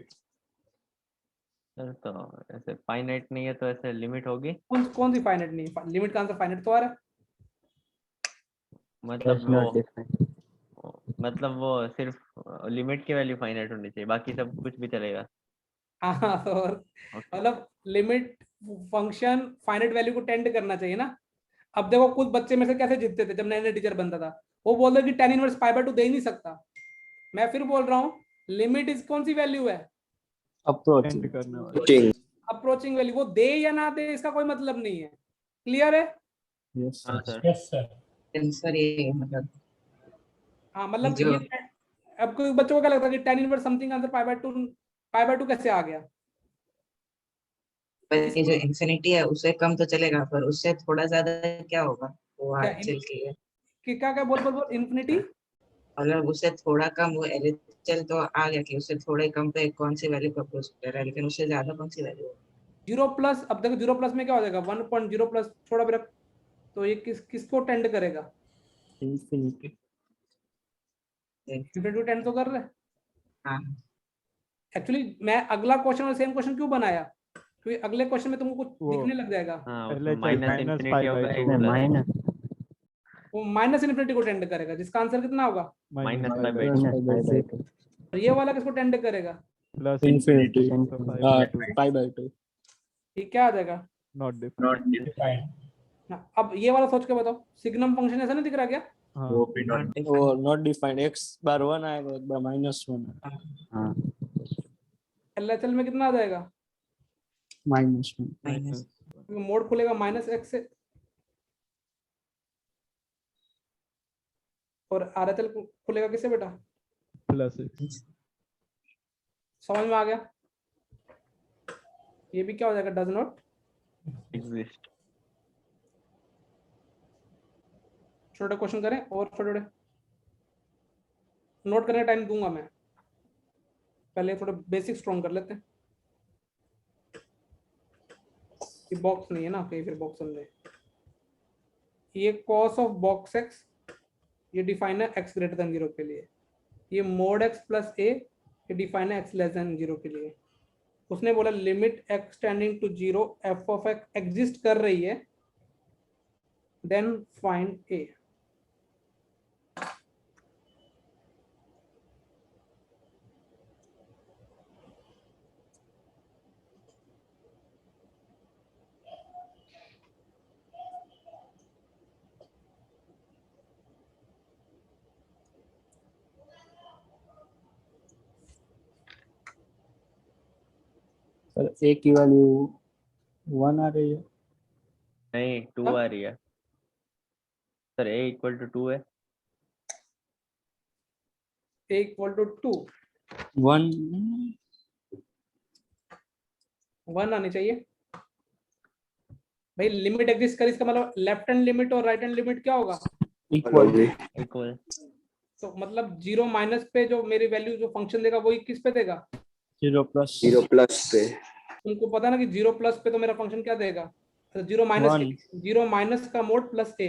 सर, तो ऐसे फाइनाइट नहीं है तो ऐसे लिमिट होगी। कौन सी फाइनाइट नहीं है? लिमिट का आंसर फाइनाइट तो आ रहा है। मतलब वो सिर्फ लिमिट की वैल्यू फाइनाइट होनी चाहिए, बाकी सब कुछ भी चलेगा। हाँ और ओके। मतलब लिमिट फंक्शन फाइनाइट वैल्यू को टेंड करना चाहिए ना। अब देखो कुछ बच्चे में से कैसे जीतते थे जब नए नए टीचर बनता था, वो बोलते कि tan इनवर्स पाई बाय 2 दे ही नहीं सकता। मैं फिर बोल रहा हूँ लिमिट इज कौन सी वैल्यू है? एंड करने वाला। Approaching value. वो दे या ना दे इसका कोई मतलब नहीं है। क्लियर है? यस हाँ सर। सर। आंसर ये मतलब हाँ मतलब जो ये अब कोई बच्चों को क्या लगता है कि tan inverse something answer pi by 2 कैसे आ गया? ये जो इंफिनिटी है उससे कम तो चलेगा, पर उससे थोड़ा ज्यादा क्या होगा? वो क्या RHL के लिए क्या बोल इन्फिनिटी? अगर उससे थोड़ा कम वो LHL तो आ गया कि उससे थोड़े कम पे कौन सी वैल्यू का अप्रोच कर रहा है, लेकिन उससे ज्यादा कौन सी वैल्यू? 0 प्लस, अब देखो 0 प्लस में क्या हो जाएगा? 1.0 प्लस छोड़ा भी रख, तो ये किसको टेंड करेगा? इंफिनिटी। इन्फिनिटी टेंड तो कर रहा है। हाँ एक्चुअली मैं अगला क्वेश्चन और सेम क्वेश्चन क्यों बनाया? क्योंकि अगले क्वेश्चन में तुमको कुछ वो दिखने लग जाएगा। हाँ पहले उसमें चल माइनस minus इन्फिनिटी pi होगा by एक two। प्लस वो माइनस इन्फिनिटी को टेंड करेगा, जिसका आंसर कितना होगा? Minus pi pi by by two। Two. और ये वाला किसको टेंड करेगा? Plus infinity so pi by two। pi by 2 ये क्या आ जाएगा? Not defined। हाँ, अब ये वाला सोच के बताओ, सिग्नम फंक्शन ऐसा नहीं दिख रहा क्या? हाँ वो not defined x बार 1 आएगा एक बार -1 हाँ एलएचएल में कितना आ जाएगा? -1 माइनस क्योंकि मोड खुलेगा माइनस एक्स से, और आरएचएल खुलेगा किससे बेटा? plus x। समझ में आ गया? ये भी क्या हो जाएगा? Does not exist. छोटे क्वेश्चन करें और छोटे नोट करने का टाइम दूंगा मैं, पहले थोड़ा बेसिक स्ट्रॉन्ग कर लेते हैं। ये बॉक्स नहीं है ना, कहीं फिर बॉक्स समझे। ये कॉस ऑफ बॉक्स एक्स, ये डिफाइन है एक्स ग्रेटर देन 0 के लिए। ये मोड एक्स प्लस ए, ये डिफाइन है एक्स लेस देन 0 के लिए। उसने बोला limit x tending to 0 f of x exist कर रही है, then find a. Sir a की वैल्यू 1 आ रही है। नहीं 2 आ रही है सर। a इक्वल टू 2 है। ए इक्वल टू 2 1 1 आनी चाहिए भाई। लिमिट एग्जिस्ट कर, इसका मतलब लेफ्ट हैंड लिमिट और राइट हैंड लिमिट क्या होगा? Equal equal. तो मतलब 0 माइनस पे जो मेरी वैल्यू जो फंक्शन देगा वही किस पे देगा? 0 प्लस 0 प्लस पे। तुमको पता ना कि 0 प्लस पे तो मेरा फंक्शन क्या देगा? तो 0 माइनस, 0 माइनस का मोड प्लस ए,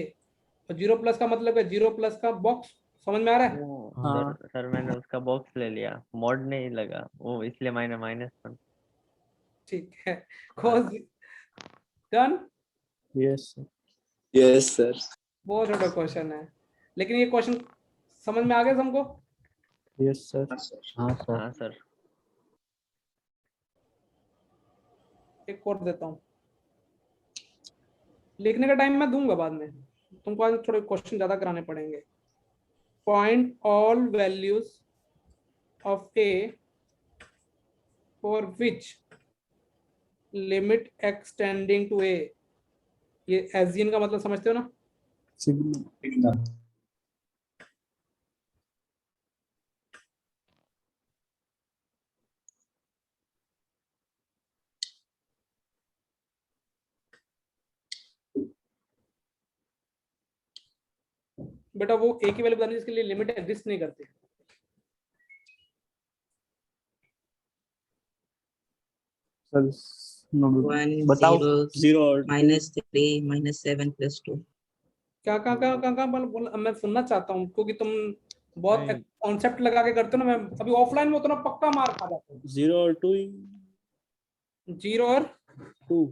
और 0 प्लस का मतलब है 0 प्लस का बॉक्स। समझ में आ रहा है? हाँ। सर मैंने उसका बॉक्स ले लिया, मॉड नहीं लगा वो, इसलिए मैंने -1। ठीक है, cos done. Yes yes sir. बहुत छोटा क्वेश्चन है, लेकिन ये क्वेश्चन समझ में आ गया हमको? Yes sir. हाँ सर। हाँ सर। एक और देता हूँ, लिखने का टाइम मैं दूंगा बाद में, तुमको आज थोड़े क्वेश्चन ज्यादा कराने पड़ेंगे। Find all values of a for which limit x tending to a. ये एसजीएन का मतलब समझते हो ना? सिग्मा बेटा वो ए की वैल्यू बतानी जिसके लिए लिमिट एग्जिस्ट नहीं करती। सर वन बताओ। 0 और -3 -7 + 2 क्या मैं सुनना चाहता हूँ, क्योंकि तुम बहुत नहीं। कॉन्सेप्ट लगा के करते हो ना। मैं अभी ऑफलाइन में उतना पक्का मार खा जाता हूँ। 0 और 2 0 और 2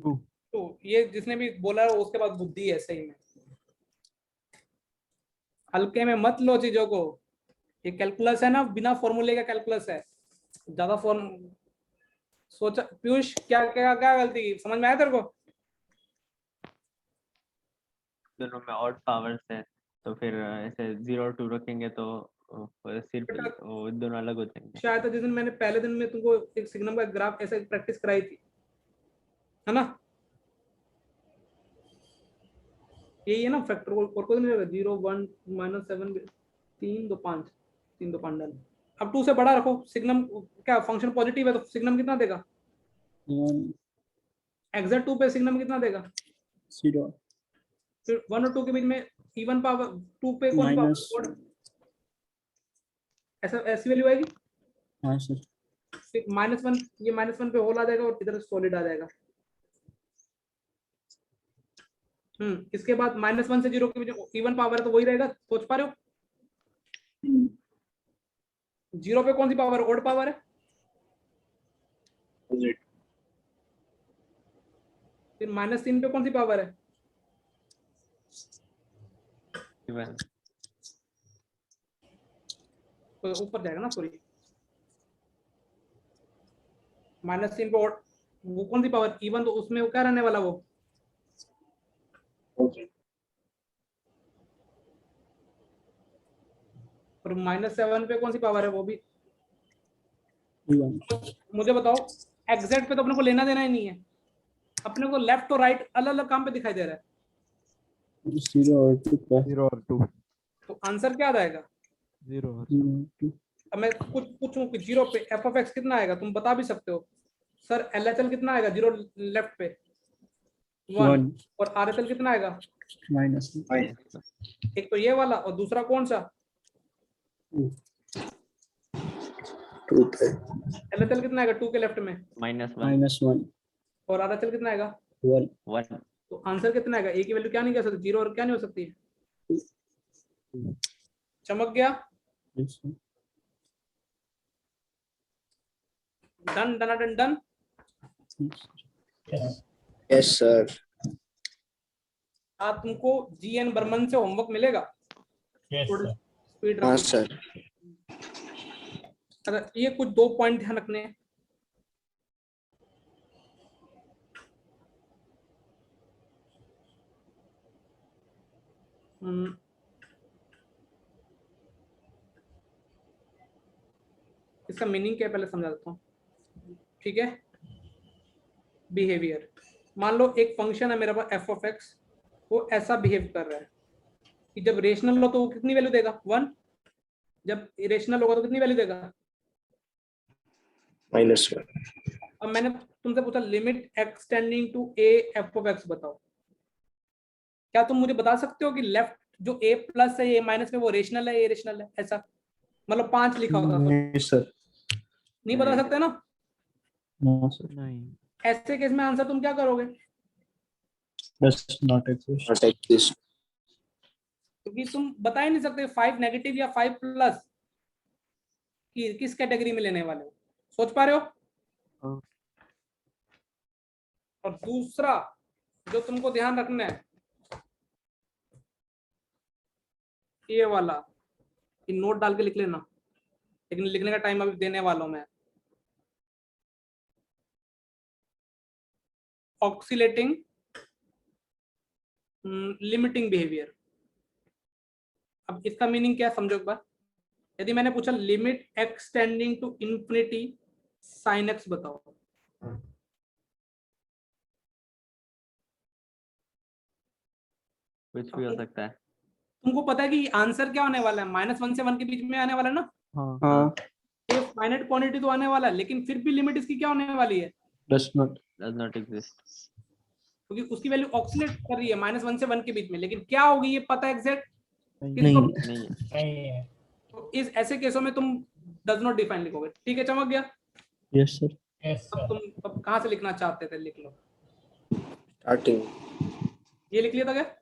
2, ये जिसने भी बोला है उसके पास बुद्धि है सही में। हल्के में मत लो चीजों को, ये कैलकुलस है ना, बिना फॉर्मूले का कैलकुलस है। ज्यादा फॉर्म सोचा। पीयूष क्या क्या क्या गलती की? समझ में आया तेरे को? दोनों में ऑड पावर्स है, तो फिर ऐसे 0 और 2 रखेंगे तो सिर्फ वो दोनों अलग हो जाएंगे। शायद जिस दिन मैंने पहले दिन में तुमको एक सिग्नम का ग्राफ ऐसे प्रैक्टिस कराई थी, है ना? यही है ना फैक्टर, और कोई नहीं रहेगा। 0 1 -7 3 2 5 3 2 5 डन। अब 2 से बड़ा रखो सिग्नम। क्या फंक्शन पॉजिटिव है तो सिग्नम कितना देगा? 1 एग्जैक्ट 2 पे सिग्नम कितना देगा? 0 फिर 1 और 2 के बीच में इवन पावर 2 पे कौन माइनस पावर? ऐसा ऐसी वैल्यू आएगी। हाँ सर। फिर -1, ये -1 पे होल आ जाएगा और इधर सॉलिड आ जाएगा। इसके बाद -1 से 0 के बीच इवन पावर है तो वही रहेगा। सोच पा रहे हो? 0 पे कौन सी पावर? ऑड पावर है। -3 पे कौन सी पावर है? इवन तो ऊपर जाएगा ना, सॉरी, -3 पे और वो कौन सी पावर? इवन, तो उसमें वो क्या रहने वाला वो? और -7 पे कौन सी पावर है वो भी? इवन मुझे बताओ, एग्जैक्ट पे तो अपने को लेना देना ही नहीं है, अपने को लेफ्ट और राइट अलग अलग काम पे दिखाई दे रहा है, 0 और 2 का 0 और 2 तो आंसर क्या आ जाएगा? 0 और 2 अब मैं कुछ पूछूं कि 0 पे एफ ऑफ एक्स कितना आएगा, तुम बता भी सकते हो। सर एलएचएल कितना आएगा 0 लेफ्ट पे? 1। 1 और आरएचएल कितना आएगा? माइनस एक तो ये वाला, और दूसरा कौन सा? 2 पे एलएचएल कितना आएगा 2 के लेफ्ट में? -1 और आरएचएल कितना आएगा? 1 1 तो आंसर कितना आएगा? ए की वैल्यू क्या नहीं कर सकती, 0 और क्या नहीं हो सकती है? चमक गया? Done done done done. Yes sir. आज तुमको जीएन बर्मन से होमवर्क मिलेगा। स्पीड हाँ रन। सर। अगर ये कुछ 2 पॉइंट ध्यान रखने हैं। इसका मीनिंग क्या है पहले समझा देता हूँ, ठीक है। बिहेवियर, मान लो एक फंक्शन है मेरे पास एफ ऑफ एक्स, वो ऐसा बिहेव कर रहा है कि जब रेशनल हो तो वो कितनी वैल्यू देगा? 1। जब इरेशनल होगा तो कितनी वैल्यू देगा? -1। अब मैंने तुमसे पूछा limit extending to a f of x बताओ, क्या तुम मुझे बता सकते हो कि लेफ्ट जो ए प्लस है, ए माइनस में, वो रेशनल है, इरेशनल है? ऐसा मतलब 5 लिखा होता तो नहीं सर। नहीं बता सकते ना। No sir. नहीं ऐसे केस में आंसर तुम क्या करोगे? Does not exist. Not exist. क्योंकि तुम बता ही नहीं सकते 5 नेगेटिव या 5 प्लस कि किस कैटेगरी में लेने वाले हो। सोच पा रहे हो? हाँ। और दूसरा जो तुमको ध्यान रखना है, ये वाला, कि नोट डाल के लिख लेना, लेकिन लिखने का टाइम अभी देने वाला हूं मैं। Oscillating limiting behaviour. अब इसका मीनिंग क्या है समझो एक बार। यदि मैंने पूछा limit extending to infinity sine x बताओ, कुछ भी हो सकता है। तुमको पता है कि आंसर क्या होने वाला है? -1 से 1 के बीच में आने वाला है ना। हाँ हाँ। ये फाइनाइट क्वांटिटी तो आने वाला है, लेकिन फिर भी लिमिट इसकी क्या होने वाली है? Does not. Does not exist. क्योंकि उसकी वैल्यू ऑक्सीलेट कर रही है -1 से 1 के बीच में, लेकिन क्या होगी ये पता है एग्जैक्ट किसको? नहीं है। तो इस ऐसे केसों में तुम डज नॉट डिफाइन लिखोगे। ठीक है, चमक गया। Yes sir. अब तुम अब कहाँ से लिखना चाहते थे, लिख लो। स्टार्टिंग। ये लिख लिया था क्या?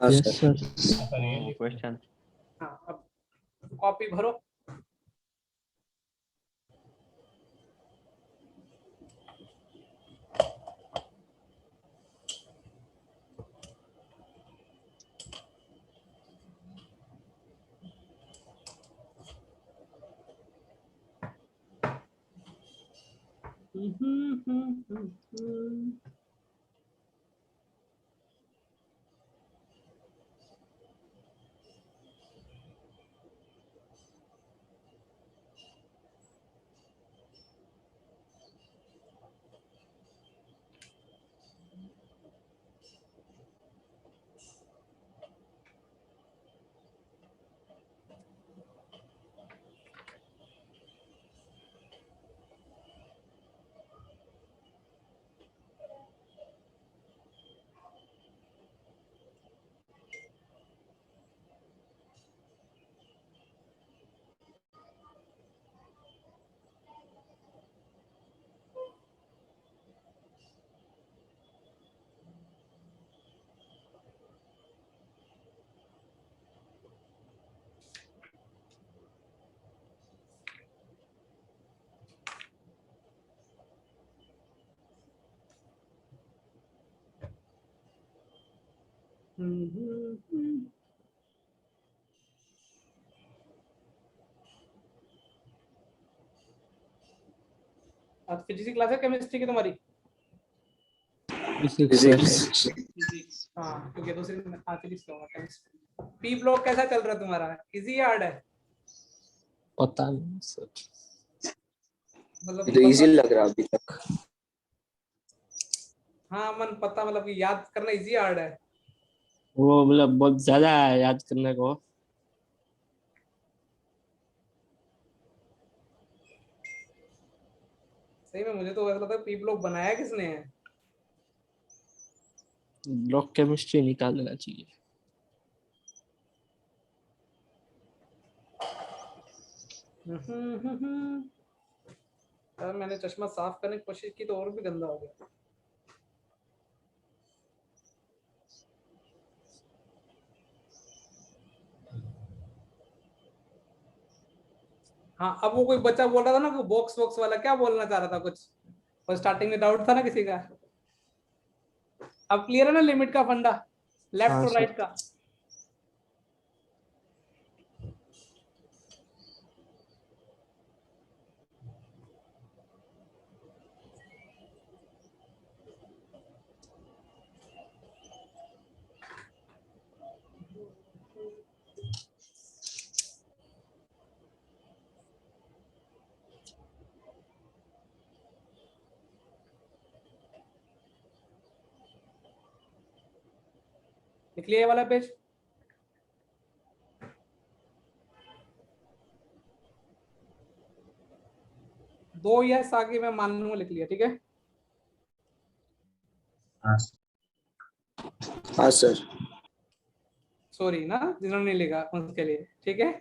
हाँ यस सर। सर। क्वेश्चन हाँ, अब कॉपी भरो। आज फिजिक्स की क्लास है केमिस्ट्री की तुम्हारी? Physics. हाँ, क्योंकि दूसरी दिन आज फिजिक्स होगा, केमिस्ट्री। पी ब्लॉक कैसा चल रहा है तुम्हारा? इजी या हार्ड है? पता नहीं सर। मतलब तो इजी लग रहा अभी तक। हाँ मन पता, मतलब कि याद करना इजी या हार्ड है? वो मतलब बहुत ज्यादा है याद करने को। सही में मुझे तो ऐसा लगता है पी ब्लॉक बनाया किसने है? ब्लॉक केमिस्ट्री निकाल देना चाहिए। यार मैंने चश्मा साफ करने की कोशिश की तो और भी गंदा हो गया। हाँ, अब वो कोई बच्चा बोल रहा था ना, वो बॉक्स बॉक्स वाला क्या बोलना चाह रहा था कुछ, और स्टार्टिंग में डाउट था ना किसी का। अब क्लियर है ना लिमिट का फंडा, लेफ्ट हाँ और सर। राइट का? लिख लिया ये वाला पेज? दो यस आगे मैं मान लूंगा लिख लिया, ठीक है? हाँ सर। सॉरी ना जिन्होंने नहीं लिखा उनके लिए, ठीक है?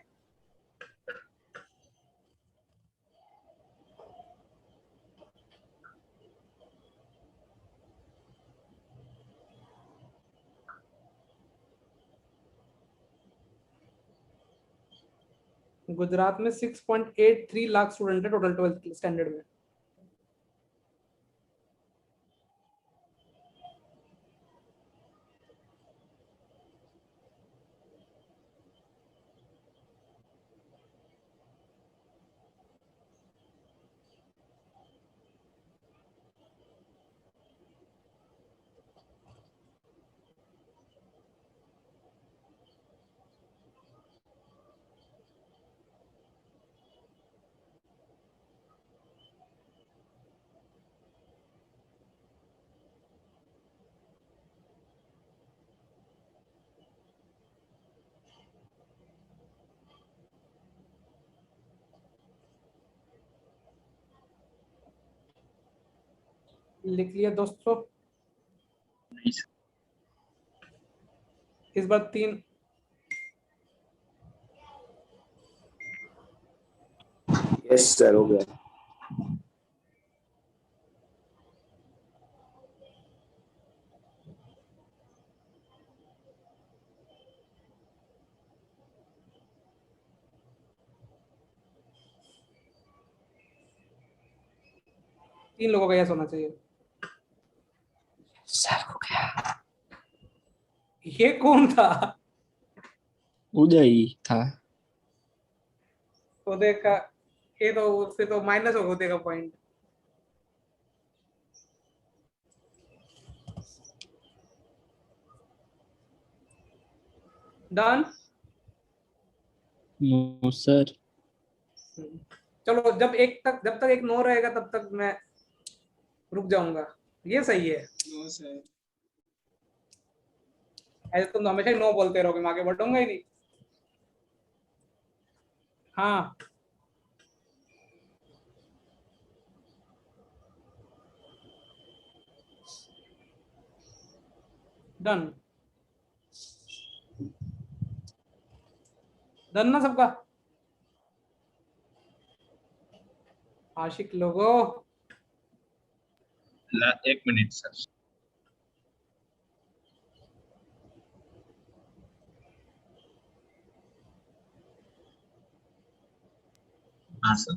गुजरात में 6.83 लाख स्टूडेंट है टोटल 12th स्टैंडर्ड में। लिख लिया दोस्तों? इस बार 3 यस सर हो गया। लोगों का यस होना चाहिए। सर हो गया। ये कौन था? उदय था। उदय का? ये तो उससे तो माइनस हो गया उदय का पॉइंट। डन। No sir. चलो जब तक एक नो रहेगा तब तक मैं रुक जाऊंगा। ये सही है? No sir. ऐसे तुम हमेशा नो बोलते रहोगे, मैं आगे बढ़ूंगा ही नहीं। हाँ डन। डन ना सबका? आशिक लोगो। एक मिनट सर। हाँ सर।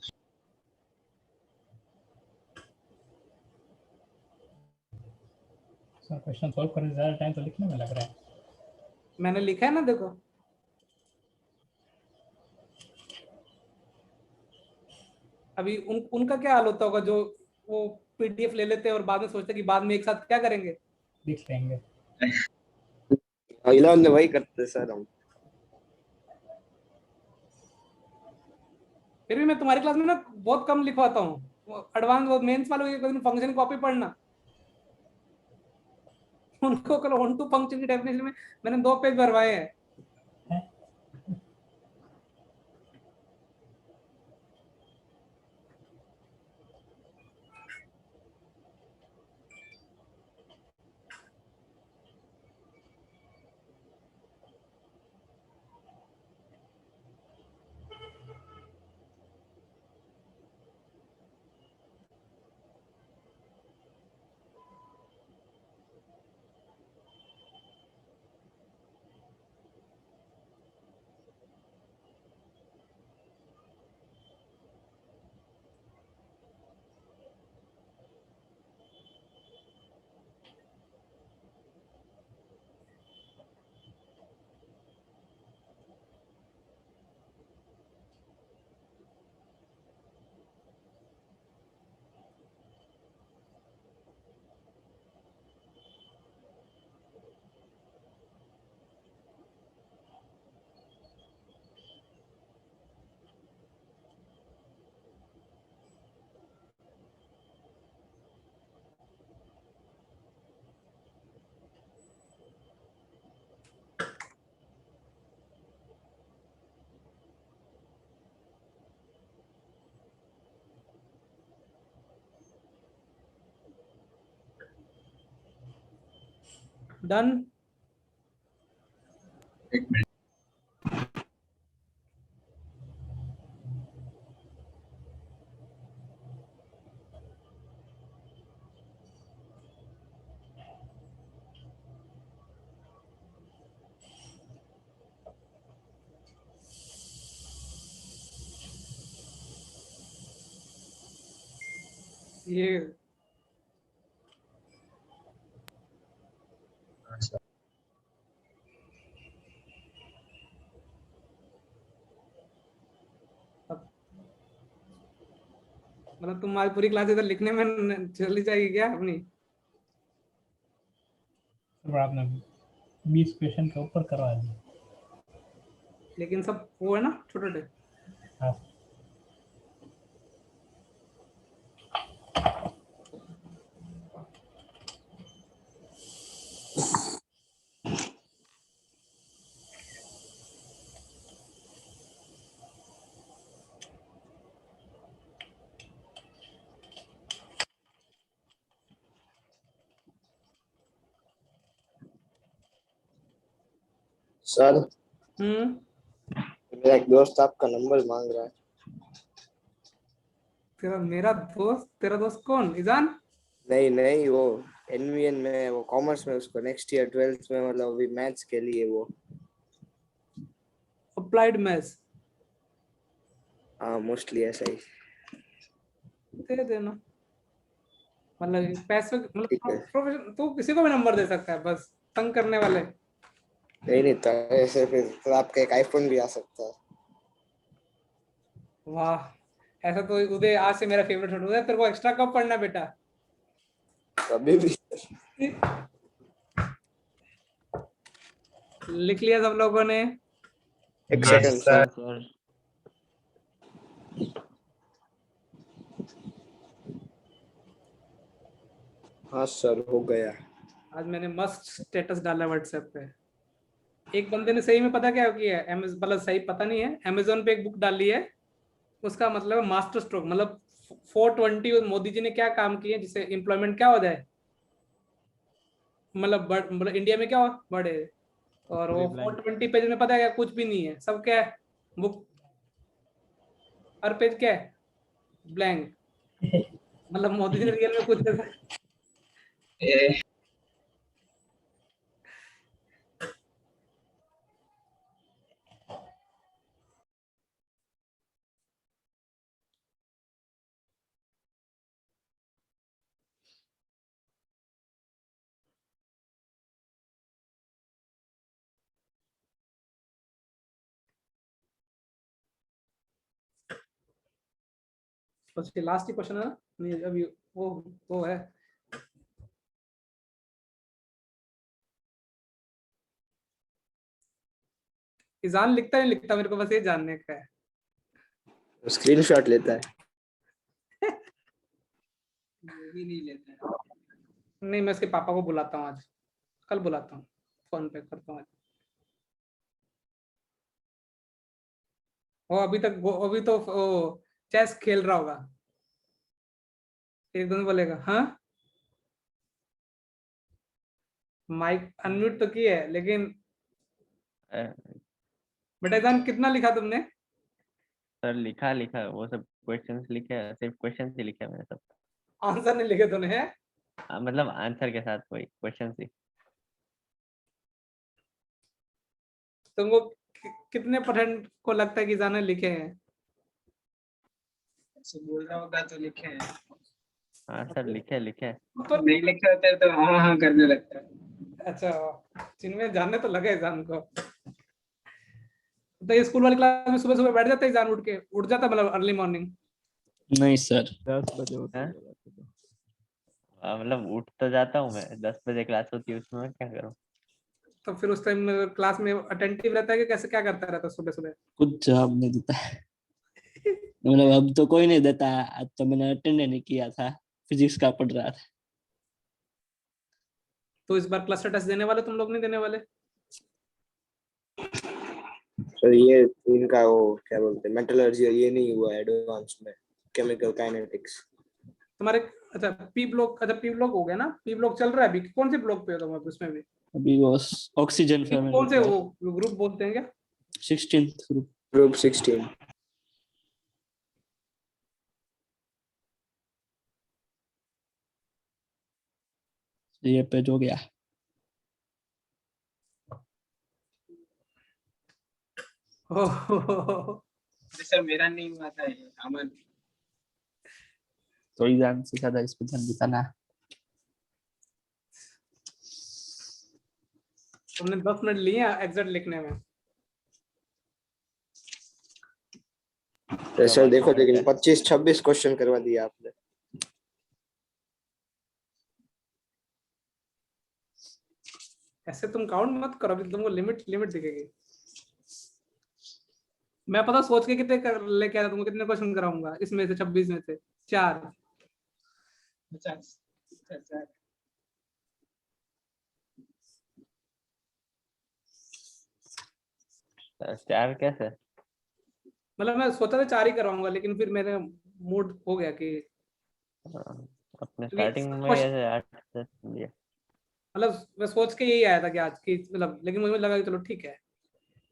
सर क्वेश्चन सॉल्व करने से ज़्यादा टाइम तो लिखने में लग रहा है। मैंने लिखा है ना, देखो। अभी उनका क्या हाल होता होगा जो वो पीडीएफ ले लेते हैं और बाद में सोचते हैं कि बाद में एक साथ क्या करेंगे। लिख लेंगे। इलाज में वही करते सर हम। फिर भी मैं तुम्हारी क्लास में ना बहुत कम लिखवाता हूँ। एडवांस वो मेंस वालों के फंक्शन कॉपी पढ़ना। उनको कल 1 2 फंक्शन की डेफिनेशन में मैंने 2 पेज भरवाए हैं। डन। एक मिनट। ये हाँ सर। मतलब तुम्हारी पूरी क्लास इधर लिखने में चली जाएगी क्या अपनी। तो आपने 20 क्वेश्चन के ऊपर करवा दिया। लेकिन सब वो है ना छोटे छोटे। हाँ सर मेरा एक दोस्त आपका नंबर मांग रहा है। तेरा दोस्त कौन, इजान। नहीं नहीं, वो एनवीएन में, वो कॉमर्स में, उसको नेक्स्ट ईयर 12th में, मतलब अभी मैथ्स के लिए वो। Applied maths. हाँ मोस्टली ऐसा ही। दे देना। मतलब पैसे, मतलब ठीक है। प्रोफेशन तू किसी को भी नंबर दे सकता है, बस तंग करने वाले। नहीं नहीं, तो ऐसे फिर तो आपका एक आईफोन भी आ सकता है। वाह, ऐसा तो उदय आज से मेरा फेवरेट स्टूडेंट है। तेरे को एक्स्ट्रा कब पढ़ना है बेटा। अभी भी। लिख लिया सब लोगों ने। एक Yes, second sir. Sir. Sir हाँ सर, हो गया। आज मैंने मस्त स्टेटस डाला व्हाट्सएप पे। एक बंदे ने सही में पता क्या किया है, मतलब सही पता नहीं है, अमेजोन पे एक बुक डाली है। उसका मतलब मास्टर स्ट्रोक, मतलब 420 मोदी जी ने क्या काम किए जिससे एम्प्लॉयमेंट क्या हो जाए, मतलब इंडिया में क्या बढ़े। और वो पूरे blank। 420 पेज में पता है क्या, कुछ भी नहीं है, सब क्या है, बुक हर पेज क्या है, ब्लैंक। मतलब मोदी जी ने रियल में कुछ ए, बस ये लास्ट ही क्वेश्चन है ना? नहीं अभी वो है। ईजान लिखता नहीं लिखता, मेरे को बस ये जानने का है। स्क्रीनशॉट लेता है। वो भी नहीं लेता है। नहीं, मैं उसके पापा को बुलाता हूँ आज, कल बुलाता हूँ, फोन पे करता हूँ आज। वो अभी तो चेस खेल रहा होगा। एक दिन बोलेगा हाँ, माइक अनम्यूट तो किया है लेकिन। बेटा ईजान कितना लिखा तुमने? सर लिखा वो सब क्वेश्चंस लिखे हैं, सिर्फ क्वेश्चंस ही लिखे हैं मैंने सब। आंसर नहीं लिखे तूने है? मतलब आंसर के साथ वही क्वेश्चंस ही। तुमको कितने % को लगता है कि ईजान ने लिखे हैं? ऐसे बोल रहा होगा तो लिखे हैं। हाँ सर लिखे तो नहीं लिखे होते तो हाँ हाँ करने लगता है। अच्छा, जिनमें जानने तो लगे ईजान को। तो ये स्कूल वाली क्लास में सुबह सुबह बैठ जाता है ईजान, उठ जाता मतलब अर्ली मॉर्निंग? नहीं सर, 10 बजे होती हाँ? है वैसे तो। मतलब उठ तो जाता हूँ मैं, 10 बजे क्लास होती है, उसमें मैं क्या करूँ? तो फिर उस टाइम क्लास में अटेंटिव रहता है कि कैसे, क्या करता रहता है सुबह सुबह? कुछ जवाब नहीं देता है। मतलब अब तो कोई नहीं देता है, आज तो मैंने अटेंड नहीं किया था, फिजिक्स का पढ़ रहा था। तो इस बार क्लस्टर टेस्ट देने वाले तुम लोग, नहीं देने वाले? तो ये इनका वो क्या बोलते हैं मेटलर्जी, ये नहीं हुआ एडवांस में, केमिकल काइनेटिक्स। तुम्हारे अच्छा पी ब्लॉक, अच्छा पी ब्लॉक हो गया ना? पी ब्लॉक चल रहा है अभी? कौन से ब्लॉक पे हो तुम अब उसमें भी? अभी वो ऑक्सीजन कौन से फैमिली वो ग्रुप बोलते हैं क्या? 16th group. ग्रुप 16। ये पेज हो गया। सर मेरा नहीं हुआ था ये, अमन। तो एग्जाम से ज्यादा इस पे ध्यान देता। तुमने 10 मिनट लिए एग्जैक्ट लिखने में। तो सर देखो, लेकिन 25-26 क्वेश्चन करवा दिया आपने। ऐसे तुम काउंट मत करो, अभी तुमको लिमिट दिखेगी। मैं पता सोच के कितने लेके आया, तुमको कितने क्वेश्चन कराऊंगा इसमें से 26 में से 4। 50। चार कैसे? मतलब मैं सोचा था 4 ही करवाऊंगा, लेकिन फिर मेरे मूड हो गया कि अपने क्योंकि स्टार्टिंग में क्वेश्चन- ऐसे 8 दिया। मतलब मैं सोच के यही आया था कि आज की मतलब, लेकिन मुझे लगा कि चलो ठीक है,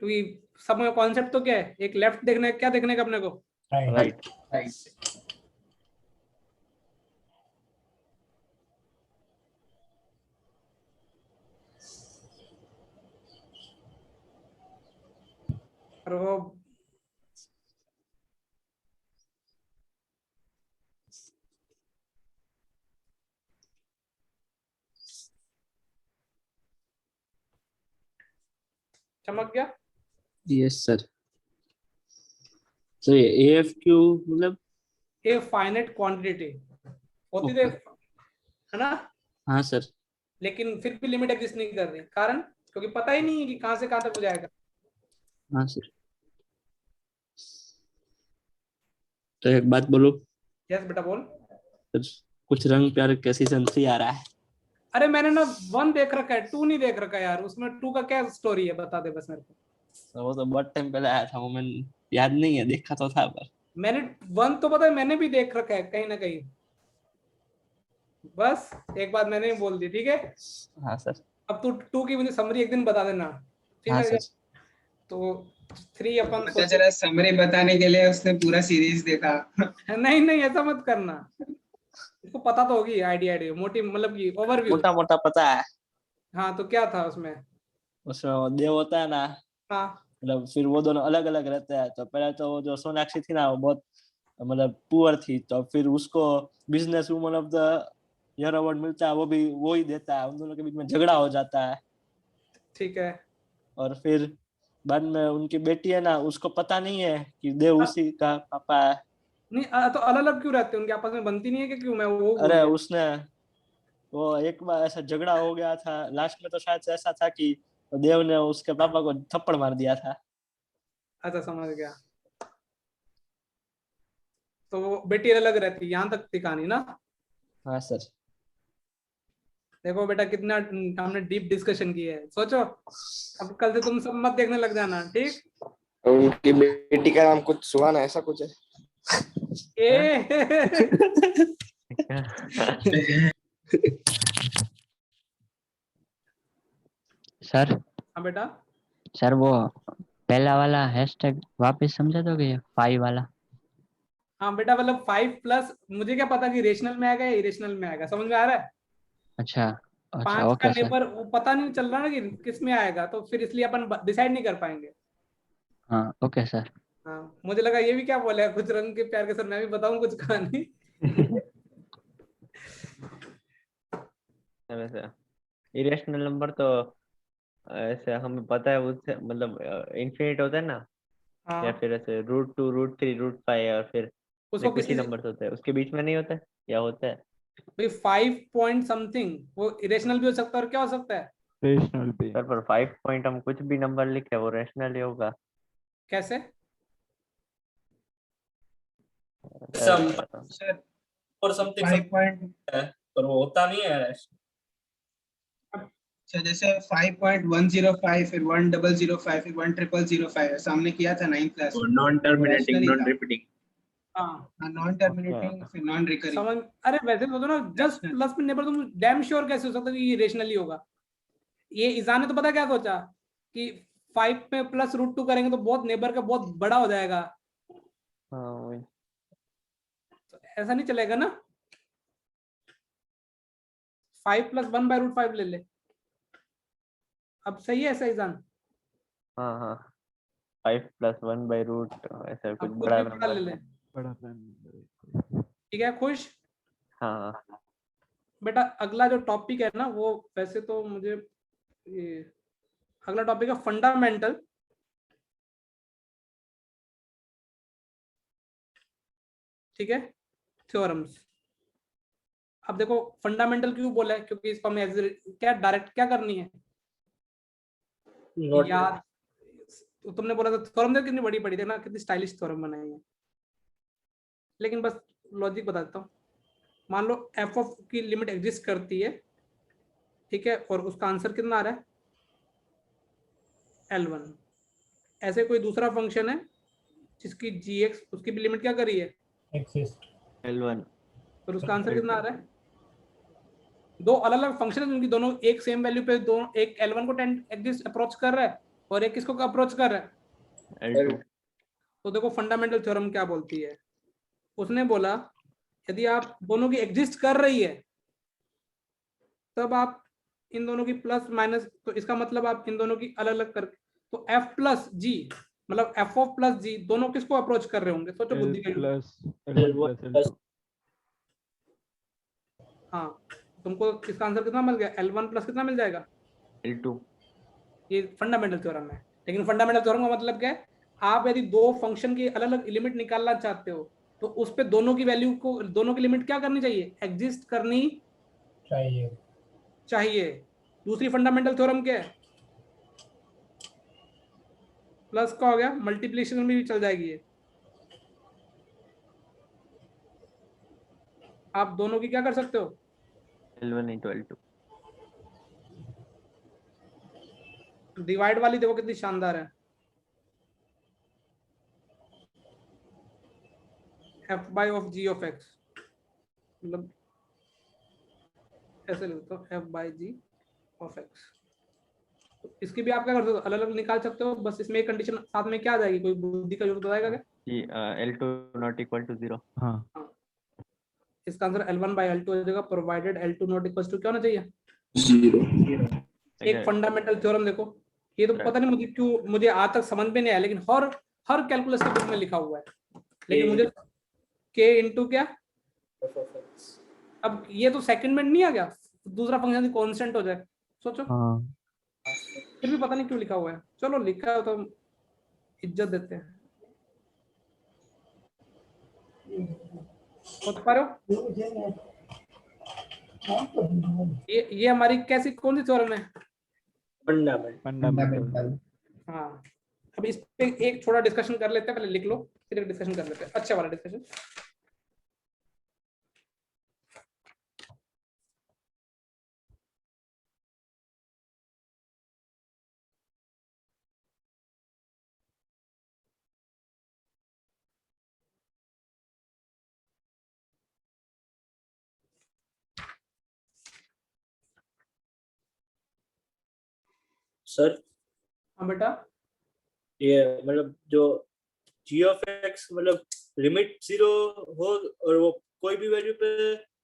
क्योंकि सब में कॉन्सेप्ट तो क्या है, एक लेफ्ट देखने, क्या देखने का अपने को? राइट। राइट। और वो चमक गया। Yes sir. तो ये AFQ मतलब? ए फाइनाइट क्वांटिटी होती है ना? हाँ सर। लेकिन फिर भी लिमिट एग्जिस्ट नहीं कर रही, कारण क्योंकि पता ही नहीं है कि कहां से कहां तक हो जाएगा। हाँ सर। तो एक बात बोलो यस बेटा बोल। सर, कुछ रंग प्यार के सीजन 3 आ रहा है। अरे मैंने ना 1 देख रखा है, 2 नहीं देख रखा यार। उसमें 2 का क्या स्टोरी है, बता दे बस मेरे को। तो वो तो बहुत टाइम पहले आया था, वो मैंने याद नहीं है, देखा तो था पर। मैंने 1 तो पता है, मैंने भी देख रखा है कहीं ना कहीं। बस एक बात मैंने भी बोल दी, ठीक है? हाँ सर। अब तू 2 की मुझे समरी एक दिन बता देना, ठीक हाँ है? सर। तो 3 अपन पता चला समरी बताने के लिए उसने पूरा सीरीज देखा। नहीं नहीं, ऐसा मत करना। इसको पता तो होगी, आइडिया मोटी मतलब की ओवरव्यू। मोटा मोटा पता है। हाँ, तो क्या था उसमें? उसमें वो देव होता है ना, हाँ मतलब फिर वो दोनों अलग अलग रहते हैं। तो पहले तो वो जो सोनाक्षी थी ना, वो बहुत मतलब पुअर थी, तो फिर उसको business woman of the year award मिलता है, वो भी वो ही देता है। उन दोनों के बीच में झगड़ा हो जाता है। ठीक है। और फिर बाद में उनकी बेटी है ना, उसको पता नहीं है कि देव उसी का पापा है। नहीं तो अलग अलग क्यों रहते हैं, उनके आपस में बनती नहीं है कि क्यों? मैं वो भूल अरे गया। उसने वो एक बार ऐसा झगड़ा हो गया था लास्ट में, तो शायद से ऐसा था कि देव ने उसके पापा को थप्पड़ मार दिया था। अच्छा समझ गया। तो वो बेटी अलग रहती है, यहाँ तक थी कहानी ना। हाँ सर। देखो बेटा कितना हमने डीप डिस्कशन की है, सोचो अब कल से तुम सब मत देखने लग जाना, ठीक? उनकी बेटी का नाम कुछ सुहाना ऐसा कुछ है। ए सर हाँ बेटा। सर वो पहला वाला हैशटैग वापस समझा दोगे, ये 5 वाला? हाँ बेटा, मतलब 5+ मुझे क्या पता कि रेशनल में आएगा या इरेशनल में आएगा, समझ में आ रहा है? अच्छा अच्छा 5 का ओके सर। नेबर वो पता नहीं चल रहा ना कि किस में आएगा, तो फिर इसलिए अपन डिसाइड नहीं कर पाएंगे। हाँ ओके सर। हाँ मुझे लगा ये भी क्या बोले कुछ रंग के प्यार के सर, मैं भी बताऊं कुछ कहानी। वैसे इरेशनल नंबर तो ऐसे हमें पता है, उससे मतलब इन्फिनिट होता है ना, या हाँ फिर ऐसे √2 √3 √5 और फिर उसको कुछ ही किसी नंबर होते हैं उसके बीच में, नहीं होता है या होता है? भाई 5 पॉइंट समथिंग वो इरेशनल भी हो सकता है और क्या हो सकता है? रेशनल भी। सर पर 5 पॉइंट हम कुछ भी नंबर लिखे वो रैशनल ही होगा। कैसे? सम सर और समथिंग 5 पॉइंट, है पर वो होता नहीं है। सर जैसे 5.105 फिर 1005 फिर 1005 सामने किया था 9th क्लास में, नॉन टर्मिनेटिंग rationally नॉन था। रिपीटिंग। हाँ नॉन टर्मिनेटिंग फिर नॉन रिकरिंग। समझ। अरे वैसे सोचो ना, जस्ट Rational। प्लस में नेबर, तुम डैम श्योर कैसे हो सकता है कि ये रेशनली होगा? ये ईजान ने तो पता क्या सोचा कि 5 में प्लस √2 करेंगे तो बहुत नेबर का बहुत बड़ा हो जाएगा, हाँ वही। तो ऐसा नहीं चलेगा ना। 5 + 1/√5 ले ले, अब सही है ऐसा ईजान? हाँ हाँ 5 + 1/√, ऐसा कुछ अब कुछ बड़ा भी बड़ा ले नंबर। ले, बड़ा प्राइम नंबर। ठीक है? खुश? हाँ हाँ बेटा अगला जो टॉपिक है ना, वो वैसे तो मुझे ये अगला टॉपिक है फंडामेंटल, ठीक है, थ्योरम्स। अब देखो फंडामेंटल क्यों बोला है, क्योंकि इसको हमें क्या डायरेक्ट क्या करनी है याद। तो तुमने बोला था थ्योरम, देख कितनी बड़ी पड़ी थी ना, कितनी स्टाइलिश थ्योरम बनाई है। लेकिन बस लॉजिक बता देता हूँ। मान लो एफ ऑफ की लिमिट एग्जिस्ट करती है, ठीक है, और उसका आंसर कितना आ रहा है L1। ऐसे कोई दूसरा फंक्शन है जिसकी gx उसकी भी लिमिट क्या करी है एक्सिस्ट। L1 और उसका आंसर कितना आ रहा है? दो अलग अलग फंक्शन है जिनकी दोनों एक सेम वैल्यू पे, दोनों एक L1 को एग्जिस्ट अप्रोच कर रहा है और एक किसको अप्रोच कर रहा है? L2। तो देखो फंडामेंटल थ्योरम क्या बोलती है, उसने बोला यदि आप दोनों की एग्जिस्ट कर रही है तब आप इन दोनों की प्लस माइनस, तो इसका मतलब आप इन दोनों की अलग अलग कर, तो f + g मतलब f ऑफ + g दोनों किसको अप्रोच कर रहे होंगे? सोचो बुद्धि के यूज। L1 + L2। हाँ तुमको इसका आंसर कितना मिल गया? L1 + कितना मिल जाएगा? L2। ये फंडामेंटल थ्योरम है। लेकिन फंडामेंटल थ्योरम का मतलब क्या है? आप यदि दो फंक्शन की अलग अलग लिमिट निकालना चाहते हो तो उस पे दोनों की वैल्यू को, दोनों की लिमिट क्या करनी चाहिए? एग्जिस्ट करनी चाहिए। चाहिए। दूसरी फंडामेंटल थ्योरम क्या है? प्लस का हो गया, मल्टीप्लिकेशन में भी चल जाएगी ये। आप दोनों की क्या कर सकते हो? L1 × L2। डिवाइड वाली देखो कितनी शानदार है, f/(g) ऑफ x, मतलब ऐसे लिखता हूँ f/(g) ऑफ x। तो इसकी भी आप क्या कर सकते हो? अलग अलग निकाल सकते हो, बस इसमें एक कंडीशन साथ में क्या आ जाएगी, कोई बुद्धि का जरूरत आएगा क्या? कि L2 ≠ 0। हाँ हाँ, इसका आंसर L1/L2 हो जाएगा, प्रोवाइडेड L2 ≠ क्या होना चाहिए? 0। एक फंडामेंटल थ्योरम देखो, ये तो पता नहीं मुझे क्यों, मुझे आज तक समझ में नहीं आया, लेकिन हर कैलकुलस के बुक में लिखा हुआ है, लेकिन मुझे k इंटू क्या, अब ये तो सेकंड में नहीं आ गया, दूसरा फंक्शन कांस्टेंट हो जाए, सोचो। हाँ फिर भी पता नहीं क्यों लिखा हुआ है, चलो लिखा है तो इज्जत देते हैं। सोच पा रहे हो? ये हमारी कैसी कौन सी थ्योरम है? फंडामेंटल। फंडामेंटल। हाँ, अब इस पे एक छोटा डिस्कशन कर लेते हैं, पहले लिख लो फिर एक डिस्कशन कर लेते हैं, अच्छा वाला डिस्कशन। सर हाँ बेटा, ये मतलब जो g ऑफ x मतलब लिमिट 0 हो और वो कोई भी वैल्यू पे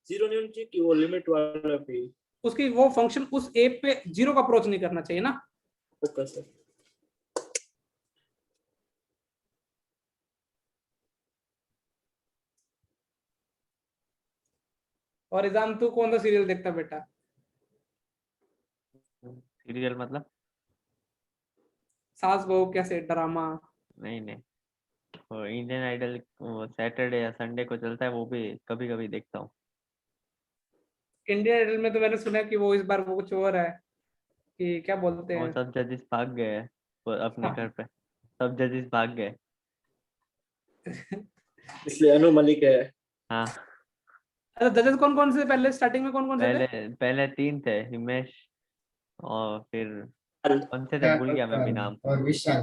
0 नहीं होनी चाहिए कि वो लिमिट वाला पे? उसकी वो फंक्शन उस ए पे 0 का अप्रोच नहीं करना चाहिए ना। Okay sir. और इजाम तू कौन सा सीरियल देखता है बेटा? सीरियल मतलब? सास बहू कैसे ड्रामा? नहीं, वो इंडियन आइडल वो सैटरडे या संडे को चलता है, वो भी कभी कभी देखता हूँ। इंडियन आइडल में तो मैंने सुना कि वो इस बार वो कुछ और है कि क्या बोलते वो हैं। सब जजेस भाग गए हैं वो अपने हाँ। घर पे, सब जजेस भाग गए। इसलिए अनु मलिक है। हाँ, अच्छा, जजेस कौन कौन से पहले स्टार्टिंग में कौन कौन से थे? पहले 3 थे, हिमेश और फिर कौन से थे भूल गया मैं भी नाम। और विशाल।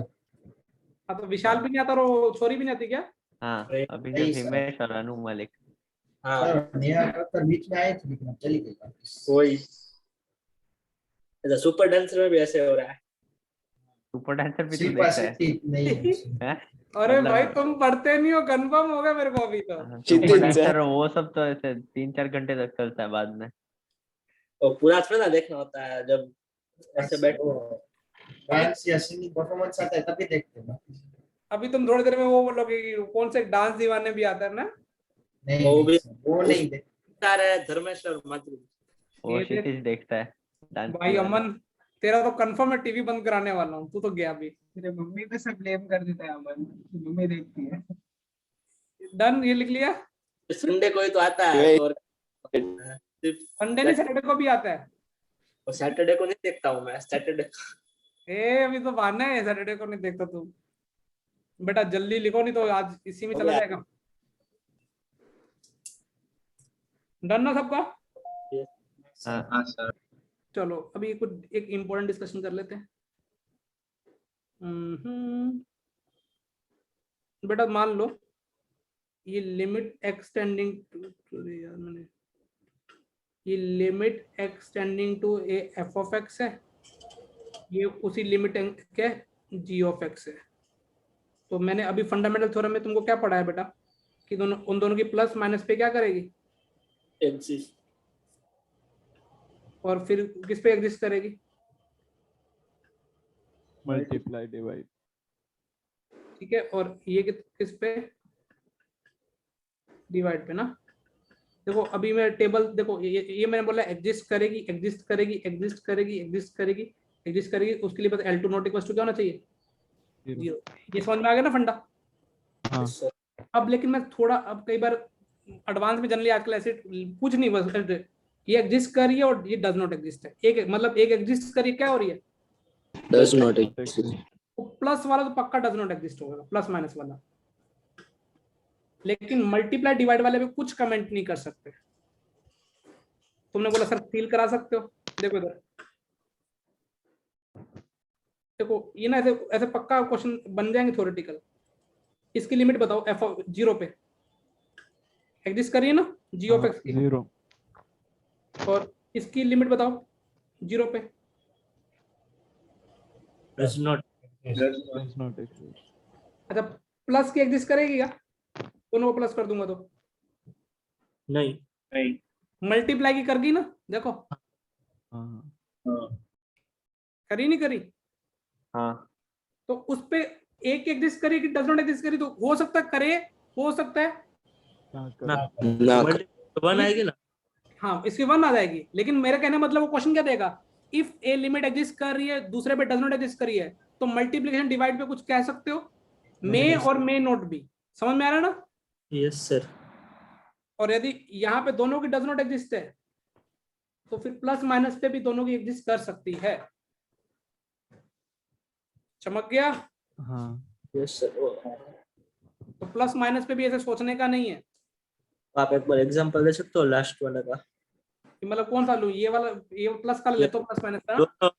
हाँ, तो विशाल भी नहीं आता और वो छोरी भी नहीं आती क्या? हाँ, अभी नहीं सिर्फ सर। हिमेश और अनु मलिक। हाँ नेहा कक्कर बीच में आई थी लेकिन अब चली गई वापस। वही। अच्छा, सुपर डांसर में भी ऐसे हो रहा है। सुपर डांसर भी तू शिल्पा देखता है? शेट्टी नहीं है उसमें। हैं? अरे मतलब- भाई तुम पढ़ते नहीं हो, कंफर्म हो गया मेरे को अभी तो। हाँ, चितिन सुपर से। डांसर वो सब तो ऐसे 3-4 घंटे तक चलता है बाद में। और पूरा थोड़ा ना देखना होता है, जब ऐसे बैठ डांस या सिंगिंग परफॉर्मेंस आता है तभी देखते हैं। अभी तुम थोड़ी देर में वो बोलोगे कौन से डांस दीवाने भी आता है ना। नहीं वो भी वो नहीं देखते। आ रहा है धर्मेश और माधुरी। वो ये देख क्षितिज देखता है डांस भाई दीवाना। अमन, तेरा तो कंफर्म है टीवी बंद कराने वाला हूँ, तू तो गया अभी। मेरे मम्मी पे सब ब्लेम कर देता है अमन, मम्मी देखती है। डन, ये लिख लिया। संडे को ही तो आता है और सिर्फ संडे नहीं सैटरडे को भी आता है। सैटरडे को नहीं देखता हूँ मैं। सैटरडे अभी तो बहाना है, सैटरडे को नहीं देखता तू। बेटा जल्दी लिखो नहीं तो आज इसी में हो चला गया। जाएगा। डन ना सबका? हाँ, चलो अभी कुछ एक इम्पोर्टेंट डिस्कशन कर लेते हैं। बेटा मान लो ये लिमिट एक्सटेंडिंग टू ये limit extending to a f of x है, ये उसी लिमिट के जी ऑफ एक्स है। तो मैंने अभी फंडामेंटल थ्योरम में तुमको क्या पढ़ा है बेटा कि दोनों उन दोनों की प्लस माइनस पे क्या करेगी एग्जिस्ट। और फिर किस पे एग्जिस्ट करेगी? Multiply divide. ठीक है, और ये किस पे? डिवाइड पे ना। देखो अभी मैं टेबल देखो ये मैंने बोला एग्जिस्ट करेगी एग्जिस्ट करेगी एग्जिस्ट करेगी एग्जिस्ट करेगी एग्जिस्ट करेगी, उसके लिए बस L2 नॉट इक्वल टू क्या होना चाहिए? 0। ये समझ में आ गया ना फंडा? हाँ। अब लेकिन मैं थोड़ा अब कई बार एडवांस में जनरली आजकल ऐसे कुछ नहीं, बस ये एग्जिस्ट कर रही है और ये डज नॉट एग्जिस्ट है। एक मतलब एक एग्जिस्ट कर रही है, क्या हो रही है? Does not exist. प्लस वाला तो पक्का डज नॉट एग्जिस्ट होगा, प्लस माइनस वाला। लेकिन मल्टीप्लाई डिवाइड वाले पे कुछ कमेंट नहीं कर सकते। तुमने बोला सर फील करा सकते हो, देखो इधर देखो, ये ना ऐसे ऐसे पक्का क्वेश्चन बन जाएंगे थ्योरेटिकल। इसकी लिमिट बताओ एफ ऑफ 0 पे एग्जिस्ट करिए ना जी ऑफ एक्स की, 0। और इसकी लिमिट बताओ 0 पे। Does not. Does not exist. अच्छा प्लस की एग्जिस्ट करेगी क्या? दोनों को प्लस कर दूंगा तो नहीं। मल्टीप्लाई की कर गई ना, देखो हाँ। करी नहीं करी? हाँ, तो उस पे एक एग्जिस्ट करी कि डज नॉट एग्जिस्ट करी, तो हो सकता है करे, हो सकता है ना वन आएगी ना। हाँ इसकी 1 आ जाएगी। लेकिन मेरे कहने मतलब वो क्वेश्चन क्या देगा, इफ ए लिमिट एग्जिस्ट कर रही है दूसरे पे डज नॉट एग्जिस्ट कर रही है, तो मल्टीप्लिकेशन डिवाइड पे कुछ कह सकते हो, मे और मे नॉट बी। समझ में आ रहा है ना? Yes sir. और यदि यहाँ पे दोनों की डज नॉट एग्जिस्ट है तो फिर प्लस माइनस पे भी दोनों की एग्जिस्ट कर सकती है। चमक गया? हाँ यस सर। तो प्लस माइनस पे भी ऐसे सोचने का नहीं है आप एक बार एग्जांपल दे सकते हो लास्ट वाले का? कि मतलब कौन सा लूं, ये वाला, ये प्लस का ले तो प्लस माइनस का, दोनों।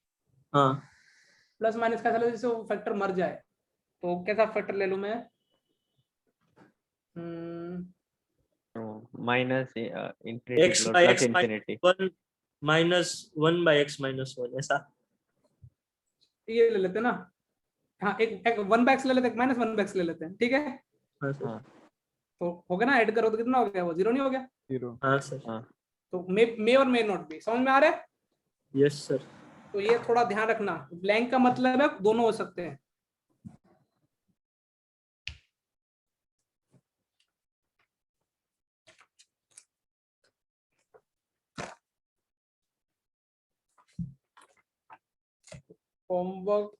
हाँ प्लस माइनस का चलो जिससे वो फैक्टर मर जाए, तो कैसा फैक्टर ले लूं मैं? Minus infinity x plus by x infinity. -1 minus 1 by x -1 ऐसा। ये ले लेते हैं ना, हाँ एक 1/x ले लेते हैं, -1/x ले लेते हैं, ठीक है? हाँ सर। हाँ तो हो गया ना, ऐड करो तो कितना हो गया, वो 0 नहीं हो गया? 0। हाँ सर। हाँ तो मे और मे नॉट भी समझ में आ रहा है? Yes sir. तो ये थोड़ा ध्यान रखना, ब्लैंक का मतलब है दोनों हो सकते हैं। होमवर्क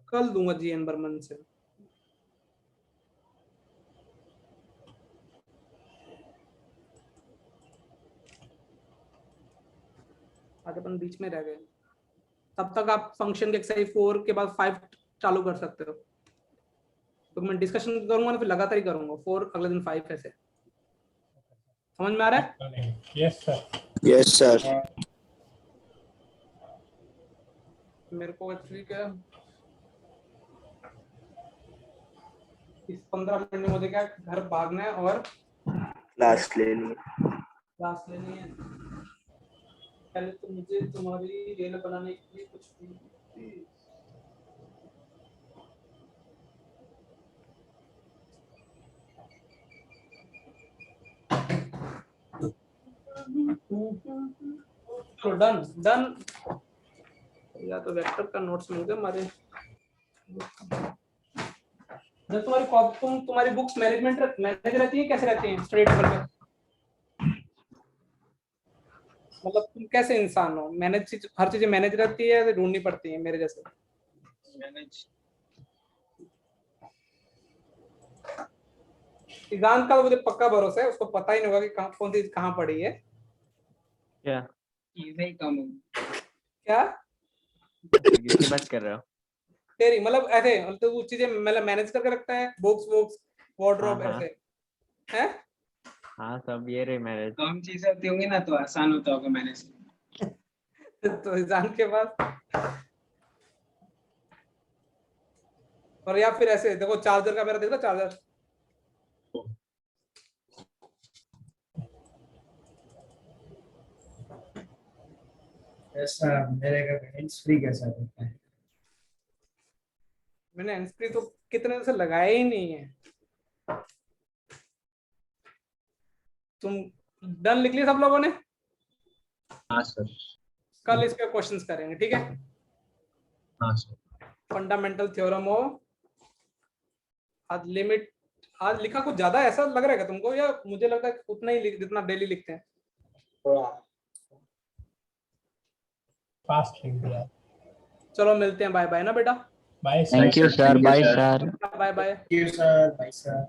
कल दूंगा जीएन बर्मन से। आज अपन बीच में रह गए, तब तक आप फंक्शन के एक्सरसाइज 4 के बाद 5 चालू कर सकते हो। तो मैं डिस्कशन करूंगा ना, फिर लगातार ही करूंगा, 4 अगले दिन 5 ऐसे। समझ में आ रहा है? Yes sir. Yes sir. मेरे को एक्चुअली क्या इस 15 मिनट में मुझे क्या घर भागना है और क्लास लेनी है। क्लास लेनी है। पहले तो मुझे तुम्हारी रेल बनाने के लिए कुछ भी डन डन। या तो वेक्टर का नोट्स मिल गया हमारे। जब तुम्हारी बुक्स मैनेज रहती है, कैसे रहती हैं स्टडी टेबल पे? मतलब तुम कैसे इंसान हो, मैनेज हर चीजें मैनेज रहती है या ढूंढनी पड़ती है मेरे जैसे? मैनेज। सिद्धांत का तो मुझे पक्का भरोसा है, उसको पता ही नहीं होगा कि कौन सी कहाँ पड़ी है। क्या इजी काम है। क्या किसकी बात कर रहे हो? तेरी मतलब ऐसे तो वो चीजें मतलब मैनेज करके रखता है, बुक्स वार्डरोब हाँ, हाँ। ऐसे है। हाँ सब ये रही मैरिज। कम चीजें होती होंगी ना तो आसान होता होगा मैनेज। तो इंसान के पास, और या फिर ऐसे देखो चार्जर का मेरा देखो चार्जर, ऐसा मेरे का हैंड्स फ्री कैसा होता है? मैंने हैंड्स फ्री तो कितने दिन से लगाया ही नहीं है। तुम डन लिख लिया सब लोगों ने? हाँ सर। कल इस पे क्वेश्चंस करेंगे, ठीक है? हाँ सर। फंडामेंटल थ्योरम ऑफ, आज लिमिट, आज लिखा कुछ ज्यादा ऐसा लग रहा है क्या तुमको, या मुझे लगता है उतना ही जितना डेली लिखते हैं? फास्ट लिख दिया। चलो मिलते हैं, बाय बाय ना बेटा। Bye thank you sir. Bye sir. Bye bye. Thank you sir. Bye sir.